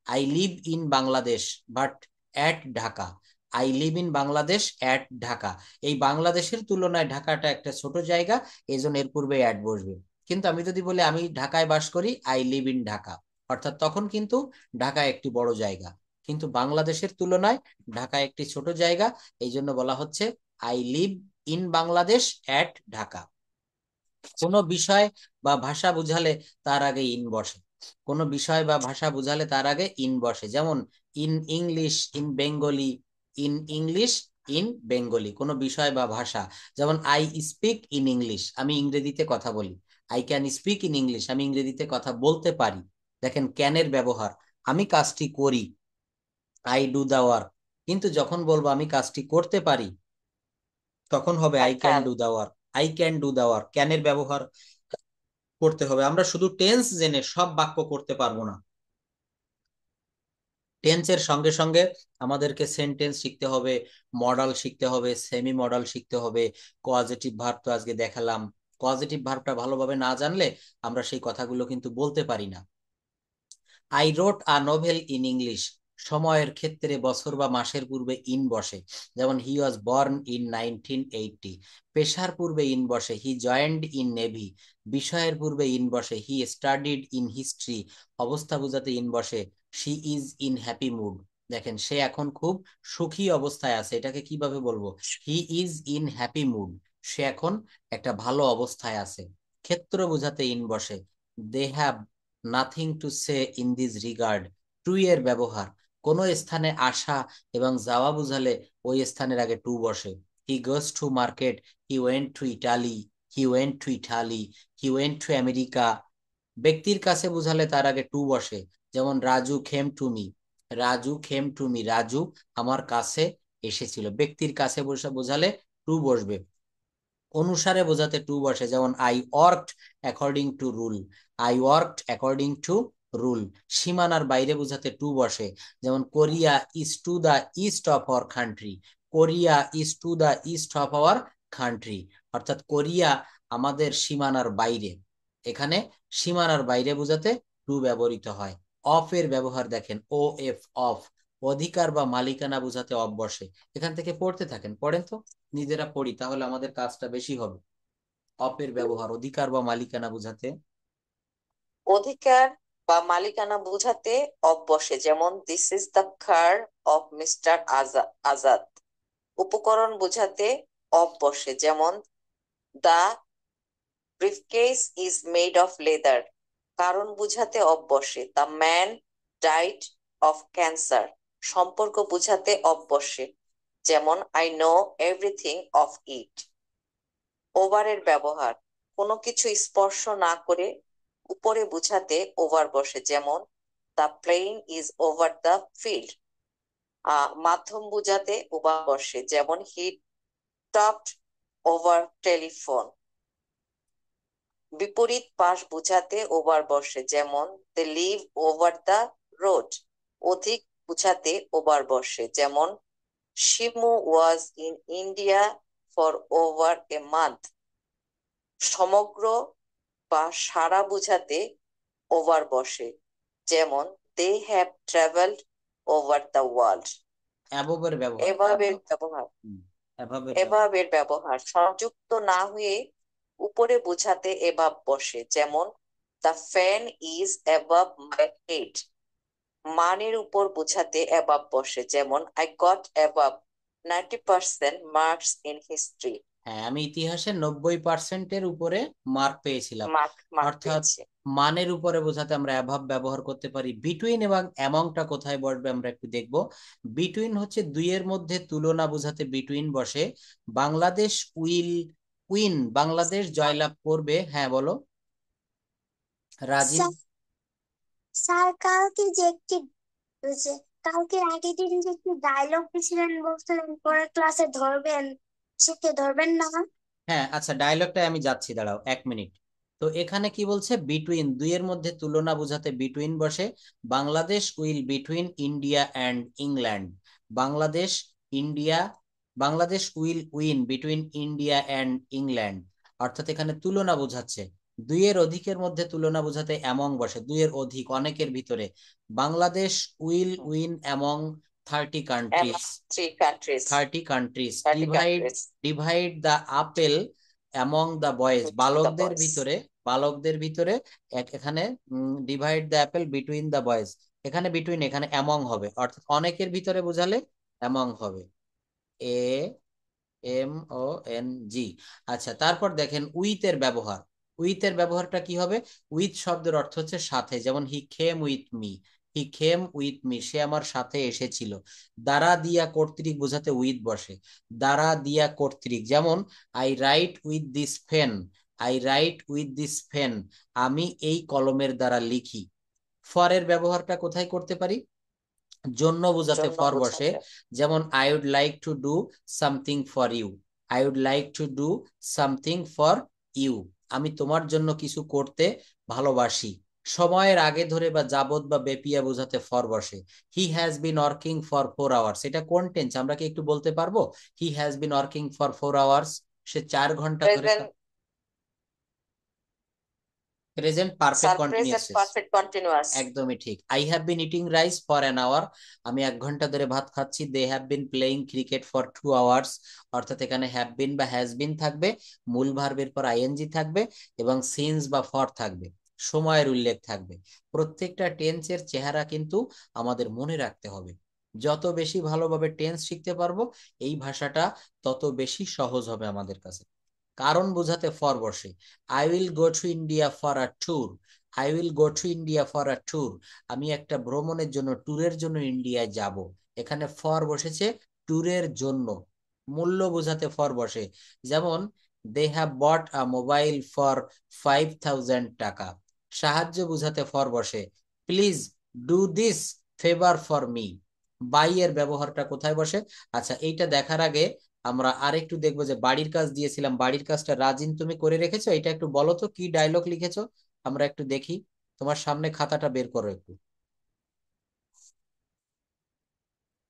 I live in Bangladesh but at Dhaka. I live in Bangladesh at Dhaka. এই বাংলাদেশের তুলনায় ঢাকাটা একটা ছোট জায়গা, এই জন্য এর পূর্বে অ্যাট বসবে। কিন্তু আমি যদি বলি আমি ঢাকায় বাস করি, আই লিভ ইন ঢাকা, অর্থাৎ তখন কিন্তু ঢাকা একটি বড় জায়গা, কিন্তু বাংলাদেশের তুলনায় ঢাকা একটি ছোট জায়গা, এই জন্য বলা হচ্ছে I live in Bangladesh at Dhaka. কোনো বিষয় বা ভাষা বুঝালে তার আগে ইন বসে। কোনো বিষয় বা ভাষা বুঝালে তার আগে ইন বসে, যেমন in English, in Bengali, in English, in Bengali. কোনো বিষয় বা ভাষা, যেমন আই স্পিক ইন ইংলিশ, আমি ইংরেজিতে কথা বলি। I can speak in English, আমি ইংরেজিতে কথা বলতে পারি। দেখেন ক্যানের ব্যবহার, আমি কাজটি করি, আই ডু দা ওয়ার্ক। কিন্তু যখন বলবো আমি কাজটি করতে পারি, তখন হবে I I can can. Do the work. I can do the work, ক্যানের ব্যবহার করতে হবে। আমরা শুধু টেন্স জেনে সব বাক্য করতে পারবো না। টেন্সের সঙ্গে সঙ্গে আমাদেরকে সেন্টেন্স শিখতে হবে, মডাল শিখতে হবে, সেমি মডাল শিখতে হবে। কজেটিভ ভার্ব তো আজকে দেখালাম, কজেটিভ ভার্বটা ভালোভাবে না জানলে আমরা সেই কথাগুলো কিন্তু বলতে পারি না। I রোট a novel in English, সময়ের ক্ষেত্রে বছর বা মাসের পূর্বে ইন বসে, যেমন হি ওয়াজ বর্ন ইন 1980। পেশার পূর্বে ইন বসে, হি জয়েন্ড ইন নেভি। বিষয়ের পূর্বে ইন বসে, হি স্টাডিড ইন হিস্ট্রি। অবস্থা বোঝাতে ইন বসে, she is in happy mood. দেখেন সে এখন খুব সুখী অবস্থায় আছে, এটাকে কিভাবে বলবো? He is in happy mood, সে এখন একটা ভালো অবস্থায় আছে। ক্ষেত্র বোঝাতে ইন বসে, they have nothing to say in this regard. To এর ব্যবহার, কোনো স্থানে আসা এবং যাওয়া বোঝালে ওই স্থানের আগে টু বসে। He goes to market, he went to Italy, he went to Italy, he went to America. ব্যক্তির কাছে বোঝালে তার আগে টু বসে, যেমন Raju came to me, Raju came to me, Raju আমার কাছে এসেছিল। ব্যক্তির কাছে বোঝালে টু বসবে। অনুসারে বোঝাতে টু বসে, যেমন I worked according to rule, I worked according to rule. সীমানার বাইরে বোঝাতে টু বসে, যেমন Korea is to the east of our country, Korea is to the east of our country, অর্থাৎ কোরিয়া আমাদের সীমানার বাইরে। এখানে সীমানার বাইরে বোঝাতে টু ব্যবহৃত হয়। অফ এর ব্যবহার দেখেন, ও এফ, অফ, অধিকার বা মালিকানা বোঝাতে অফ বসে। এখান থেকে পড়তে থাকেন, পড়েন তো, নিজেরা পড়ি, তাহলে আমাদের কাজটা বেশি হবে। অপের ব্যবহার অধিকার বা মালিকানা বোঝাতে। অধিকার বা মালিকানা বোঝাতে অফ বসে, যেমন this is the car of mister Azad. উপকরণ বোঝাতে অফ বসে, যেমন the briefcase is made of leather. কারণ বোঝাতে অফ বসে, the man died of cancer. সম্পর্ক বোঝাতে অফ বসে, যেমন I know everything of it. ওভারের ব্যবহার, কোনো কিছু স্পর্শ না করে উপরে বোঝাতে ওভার বসে, যেমন the plane is over the field. মাধ্যম বোঝাতে ওভার বসে, যেমন হি টকড ওভার টেলিফোন। বিপরীত পাশ বোঝাতে ওভার বসে, যেমন they live over the road. অধিক বোঝাতে ওভার বসে, যেমন Shimu was in India for over a month. সমগ্র বা সারা বোঝাতে ওভার বসে, যেমন they have travelled over the world. অ্যাবভের ব্যবহার, এভাবের ব্যবহার, অ্যাবভের এভাবের ব্যবহার সংযুক্ত না হয়ে উপরে বোঝাতে এভাব বসে, যেমন the fan is above my head. মানের উপর বোঝাতে অ্যাবাভ বসে, যেমন I got above 90% marks in history. হ্যাঁ, আমি ইতিহাসে 90%-এর উপরে মার্ক পেয়েছিলাম। মার্ক অর্থাৎ পেয়েছে। মানের উপরে বোঝাতে আমরা অ্যাভাব ব্যবহার করতে পারি। বিটুইন এবং অ্যামংটা কোথায় বসবে আমরা একটু দেখব। বিটুইন হচ্ছে দুইয়ের মধ্যে তুলনা বোঝাতে বিটুইন বসে। বাংলাদেশ উইল উইন, বাংলাদেশ জয়লাভ করবে। হ্যাঁ বলো রাজীব। স্যার কালকে যে একটি যে কালকে আগের দিন যে একটি ডায়লগ দিয়েছিলেন, বলছিলেন পরের ক্লাসে ধরবেন, সেটা ধরবেন না? হ্যাঁ আচ্ছা, ডায়লগটায় আমি যাচ্ছি, দাঁড়াও 1 মিনিট। তো এখানে কি বলছে, বিটুইন, দুইয়ের মধ্যে তুলনা বোঝাতে বিটুইন বসে। Bangladesh will between India and England, Bangladesh India, Bangladesh will win between India and England, অর্থাৎ এখানে তুলনা বোঝাচ্ছে। দুইয়ের অধিকের মধ্যে তুলনা বোঝাতে অ্যামং বসে, দুইয়ের অধিক, অনেকের ভিতরে। Bangladesh will win among 30 countries, 3 countries, 30 countries. 30 divide, countries divide the apple among the boys, to the বালকদের boys. ভিতরে, বালকদের ভিতরে। এখানে divide the apple between the boys, এখানে বিটুইন, এখানে অ্যামং হবে, অর্থাৎ অনেকের ভিতরে বোঝালে অ্যামং হবে। A M O N G. আচ্ছা, তারপর দেখেন উইথ এর ব্যবহার। উইথ এর ব্যবহারটা কি হবে? উইথ শব্দের অর্থ হচ্ছে সাথে, যেমন he came with me, he came with me, সে আমার সাথে এসেছিল। দ্বারা দিয়া কর্তৃক বোঝাতে উইথ বসে, দ্বারা দিয়া কর্তৃক, যেমন I write with this pen, I write with this pen, আমি এই কলমের দ্বারা লিখি। ফর এর ব্যবহারটা কোথায় করতে পারি? জন্য বোঝাতে জন্য ফর বসে, বোঝাতে যেমন I would like to do something for you, I would like to do something for you, আমি তোমার জন্য কিছু করতে ভালোবাসি। সময়ের আগে ধরে বা যাবত বা বেপিয়া বোঝাতে ফর বসে। He has been working for 4 hours, এটা কোন টেন্স আমরা কি একটু বলতে পারবো? He has been working for 4 hours, সে 4 ঘন্টা ধরে। Present, present perfect sir continuous, present perfect continuous. একদমই ঠিক। I have been eating rice for an hour, আমি 1 ঘন্টা ধরে ভাত খাচ্ছি। They have been playing cricket for 2 hours, অর্থাৎ এখানে হ্যাভ বিন বা হ্যাজ বিন থাকবে, মূল ভার্বের পর আইএনজি থাকবে, এবং সিন্স বা ফর থাকবে, সময়ের উল্লেখ থাকবে। প্রত্যেকটা টেন্সের চেহারা কিন্তু আমাদের মনে রাখতে হবে। যত বেশি ভালোভাবে টেন্স শিখতে পারবো, এই ভাষাটা তত বেশি সহজ হবে আমাদের কাছে। কারণ বোঝাতে ফর বসে। I will go to India for a tour. I will go to India for a tour. আমি একটা ভ্রমণের জন্য, ট্যুরের জন্য ইন্ডিয়ায় যাব। এখানে ফর বসেছে ট্যুরের জন্য। মূল্য বোঝাতে ফর বসে। যেমন they have bought a mobile for 5,000 টাকা। সাহায্য বোঝাতে ফর বসে। Please do this favour for me. By এর ব্যবহারটা কোথায় বসে? আচ্ছা, এইটা দেখার আগে আমরা আরেকটু দেখবো যে বাড়ির কাজ দিয়েছিলাম, বাড়ির কাজটা রাজিন তুমি করে রেখেছো? এটা একটু বলো তো কি ডায়লগ লিখেছো, আমরা একটু দেখি। তোমার সামনে খাতাটা বের করো একটু।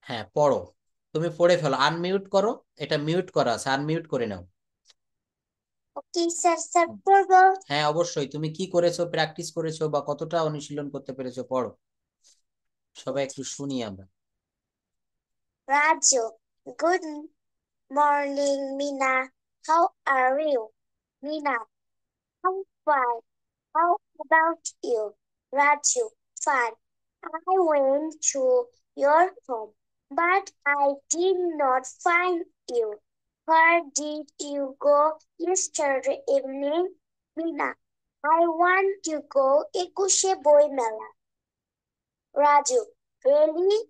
হ্যাঁ, পড়ো। তুমি পড়ে ফেলো, আনমিউট করো। এটা মিউট করা আছে, আনমিউট করে নাও। ওকে স্যার, স্যার পড়বো। হ্যাঁ অবশ্যই। তুমি কি করেছো, প্র্যাকটিস করেছো বা কতটা অনুশীলন করতে পেরেছো, পড়ো। সবাই একটু শুনি আমরা। Raju, good morning, Mina. How are you? Mina, I'm fine. How about you? Raju, fine. I went to your home, but I did not find you. Where did you go yesterday evening? Mina, I want to go Ekushe Boy Mela. Raju, really?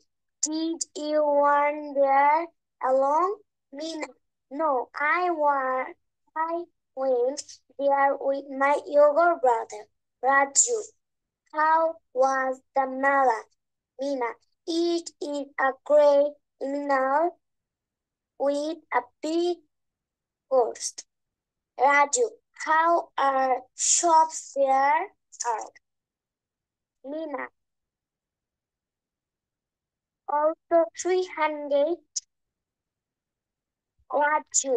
Did you wander alone? Mina, no, I went there with my younger brother. Raju, how was the Mela? Mina, it is a great meal with a big host. Raju, how are shops there? Are Mina, also 300. Raju,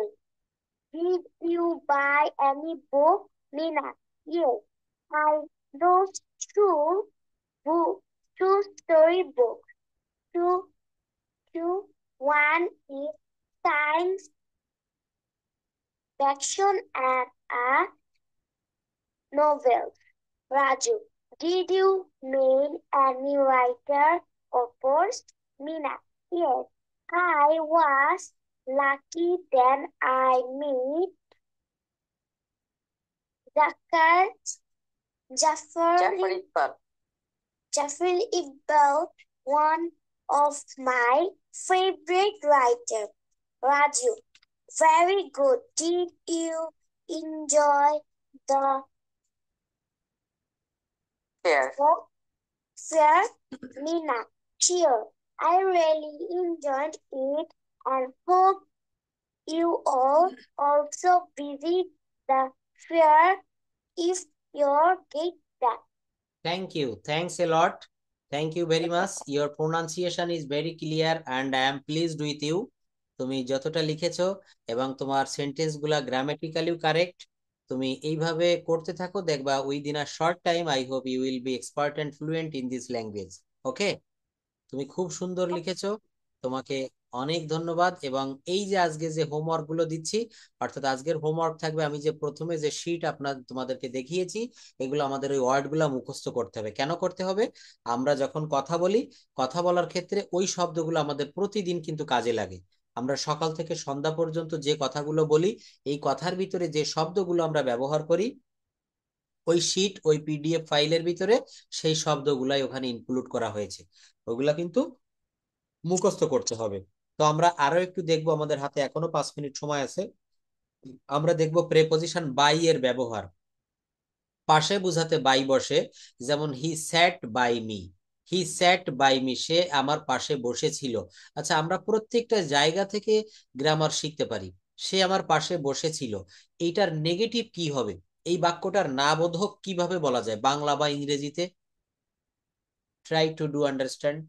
did you buy any book? Mina, yes, I wrote two story books. Two. One is science fiction and a novel. Raju, did you meet any writer or post? Mina, yes, I was lucky then I met Zakar Jafar Zafar Iqbal. Jafar Iqbal, one of my favorite writers. Raju, very good. Did you enjoy the fair book fair? Mina, sure. I really enjoyed it and hope you all also visit the fair if you get that. Thank you. Thanks a lot. Thank you very much. Your pronunciation is very clear and I am pleased with you. তুমি যতটা লিখেছো এবং তোমার sentence গুলা গ্রামাটিক্যালিও correct. তুমি এইভাবে করতে থাকো, দেখবা within a short time I hope you will be expert and fluent in this language. Okay, তুমি খুব সুন্দর লিখেছো। তোমাকে অনেক ধন্যবাদ। এবং এই যে আজকে যে হোমওয়ার্ক গুলো দিচ্ছি, অর্থাৎ আজকের হোমওয়ার্ক থাকবে, আমি যে প্রথমে যে শীট তোমাদেরকে দেখিয়েছি, এগুলো আমাদের ওই ওয়ার্ড গুলা মুখস্থ করতে হবে। কেন করতে হবে? আমরা যখন কথা বলি, কথা বলার ক্ষেত্রে ওই শব্দগুলো আমাদের প্রতিদিন কিন্তু কাজে লাগে। আমরা সকাল থেকে সন্ধ্যা পর্যন্ত যে কথাগুলো বলি, এই কথার ভিতরে যে শব্দগুলো আমরা ব্যবহার করি, ওই শীট, ওই পিডিএফ ফাইলের ভিতরে সেই শব্দগুলাই ওখানে ইনক্লুড করা হয়েছে। ওগুলা কিন্তু মুখস্থ করতে হবে। তো আমরা আরো একটু দেখবো, আমাদের হাতে এখনো 5 মিনিট সময় আছে। আমরা দেখবো প্রেপোজিশন বাই এর ব্যবহার। পাশে বোঝাতে বাই বসে। যেমন he sat by me. He sat by me, সে আমার পাশে বসেছিল। আচ্ছা, আমরা প্রত্যেকটা জায়গা থেকে গ্রামার শিখতে পারি। সে আমার পাশে বসেছিল, এইটার নেগেটিভ কি হবে? এই বাক্যটার না বোধক কিভাবে বলা যায় বাংলা বা ইংরেজিতে? Try to do understand.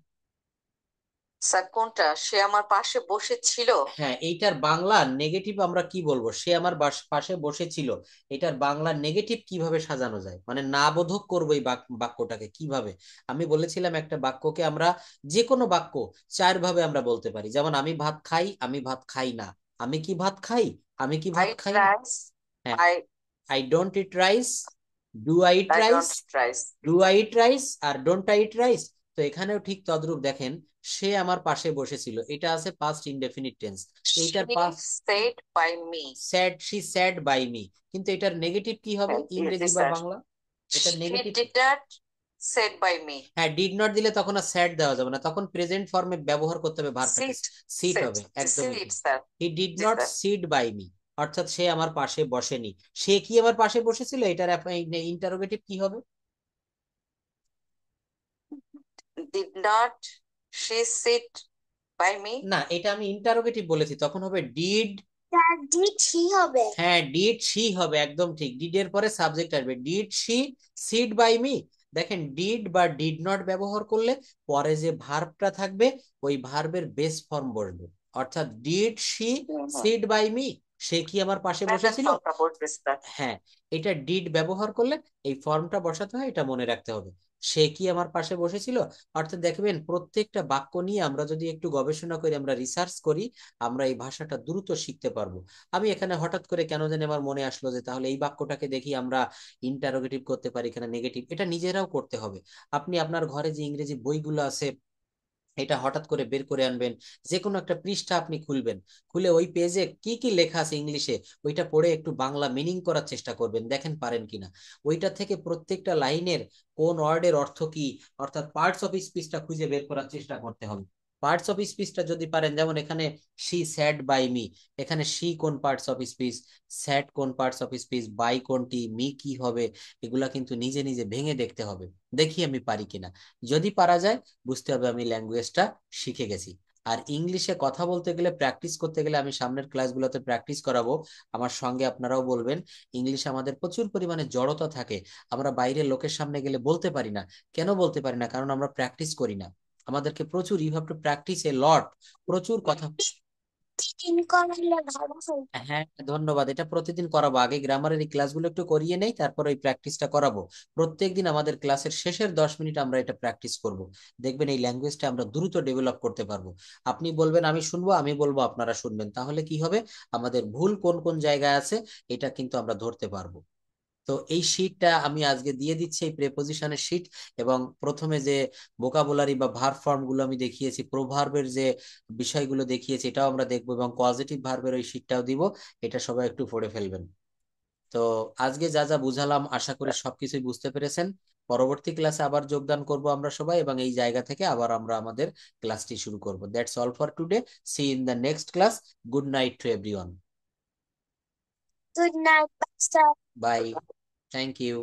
Sir কোনটা? সে আমার পাশে বসেছিল। হ্যাঁ, এইটার বাংলা নেগেটিভ আমরা কি বলবো? সে আমার পাশে বসেছিল, এটার বাংলা নেগেটিভ কিভাবে সাজানো যায়, মানে না বোধক করবো এই বাক্যটাকে কিভাবে? আমি বলেছিলাম একটা বাক্যকে আমরা, যে কোনো বাক্য 4 ভাবে আমরা বলতে পারি। যেমন আমি ভাত খাই, আমি ভাত খাই না। আমি কি ভাত খাই, আমি কি আই ভাত খাই না। ট্রাইস হ্যাঁ, I I don't eat rice. Do I eat I rice. Don't ট্রাইস। ডু আই ইট রাইস আর ডোন্ট আই ইট রাইস। তো এখানেও ঠিক তদ্রূপ দেখেন, সে আমার পাশে বসেছিল, এটা আছে পাস্ট ইনডেফিনিট টেন্স। এইটার She past said by me. Sat, she sat by me, কিন্তু এটার নেগেটিভ কি হবে জি ইংরেজি বা স্যার, বাংলা? এটা she negative. did not said by me. হ্যাঁ, ডিড নট দিলে তখন আর স্যাড দেওয়া যাবে না, তখন প্রেজেন্ট ফর্মে ব্যবহার করতে হবে ভার্বটাকে, Sit, সিট sit, হবে, একদমই sit ঠিক। স্যার। হি ডিড জি not sir. Sit by me, অর্থাৎ সে আমার পাশে বসেনি। সে কি আমার পাশে বসেছিল, এটার ইন্টারোগেটিভ কি হবে? Did not she sit by me? না, এটা আমি ইন্টারোগেটিভ বলেছি, তখন হবে ডিড। তার ডিড হি হবে। হ্যাঁ, ডিড শি হবে, একদম ঠিক। ডিড এর পরে সাবজেক্ট আসবে, did she sit by me. দেখেন, ডিড বা ডিড নট ব্যবহার করলে পরে যে ভার্বটা থাকবে ওই ভার্বের বেস ফর্ম বসবে, অর্থাৎ did she sit by me, সে কি আমার পাশে বসেছিল। ফর্মটা বসবে স্যার। হ্যাঁ, এটা ডিড ব্যবহার করলে এই ফর্মটা বসাতে হয়, এটা মনে রাখতে হবে। সে কি আমার পাশে বসেছিল, অর্থাৎ দেখবেন প্রত্যেকটা বাক্য নিয়ে আমরা যদি একটু গবেষণা করি, আমরা রিসার্চ করি, আমরা এই ভাষাটা দ্রুত শিখতে পারবো। আমি এখানে হঠাৎ করে কেন জানি আমার মনে আসলো যে তাহলে এই বাক্যটাকে দেখি আমরা ইন্টারোগেটিভ করতে পারি, এখানে নেগেটিভ, এটা নিজেরাও করতে হবে। আপনি আপনার ঘরে যে ইংরেজি বইগুলো আছে এটা হঠাৎ করে বের করে আনবেন, যে কোনো একটা পৃষ্ঠা আপনি খুলবেন, খুলে ওই পেজে কি কি লেখা আছে ইংলিশে ওইটা পড়ে একটু বাংলা মিনিং করার চেষ্টা করবেন, দেখেন পারেন কিনা। ওইটা থেকে প্রত্যেকটা লাইনের কোন ওয়ার্ডের অর্থ কি, অর্থাৎ পার্টস অফ স্পিচটা খুঁজে বের করার চেষ্টা করতে হবে। পার্টস অফ স্পিচটা যদি পারেন, যেমন এখানে শি স্যাড বাই মি, এখানে শি কোন পার্টস অফ স্পিচ, স্যাড কোন পার্টস অফ স্পিচ, বাই কোনটি, মি কি হবে, এগুলা কিন্তু নিজে নিজে ভেঙে দেখতে হবে, দেখি আমি পারি কিনা। যদি পারা যায়, বুঝতে হবে আমি ল্যাঙ্গুয়েজটা শিখে গেছি। আর ইংলিশে কথা বলতে গেলে, প্র্যাকটিস করতে গেলে, আমি সামনের ক্লাসগুলোতে প্র্যাকটিস করাবো, আমার সঙ্গে আপনারাও বলবেন। ইংলিশে আমাদের প্রচুর পরিমাণে জড়তা থাকে, আমরা বাইরের লোকের সামনে গেলে বলতে পারি না। কেন বলতে পারি না? কারণ আমরা প্র্যাকটিস করি না। আমাদেরকে প্রচুর, ইউ হ্যাভ টু প্র্যাকটিস এ লট, প্রচুর কথা। তিন করলে ভালো হয়। হ্যাঁ, ধন্যবাদ। এটা প্রতিদিন করাবো, আগে গ্রামারের এই ক্লাসগুলো একটু করিয়ে নেই, তারপর ওই প্র্যাকটিসটা করাবো। প্রত্যেকদিন আমাদের ক্লাসের শেষের 10 মিনিট আমরা এটা প্র্যাকটিস করব। দেখবেন এই ল্যাঙ্গুয়েজটা আমরা দ্রুত ডেভেলপ করতে পারবো। আপনি বলবেন আমি শুনবো, আমি বলবো আপনারা শুনবেন, তাহলে কি হবে, আমাদের ভুল কোন কোন জায়গায় আছে এটা কিন্তু আমরা ধরতে পারবো। তো এই শীটটা আমি আজকে দিয়ে দিচ্ছি, এই প্রেপোজিশনের শীট, এবং প্রথমে যে ভোকাবুলারি বা ভার্ব ফর্ম গুলো আমি দেখিয়েছি, প্রোভার্বের যে বিষয়গুলো দেখিয়েছি এটাও আমরা দেখবো, এবং পজিটিভ ভার্বের ওই শীটটাও দিব। এটা সবাই একটু পড়ে ফেলবেন। তো আজকে যা যা বুঝালাম আশা করি সবকিছুই বুঝতে পেরেছেন। পরবর্তী ক্লাসে আবার যোগদান করব আমরা সবাই, এবং এই জায়গা থেকে আবার আমরা আমাদের ক্লাসটি শুরু করব। That's all for today, see in the next class. Good night to everyone. Good night, বাচ্চা। বাই। Thank you.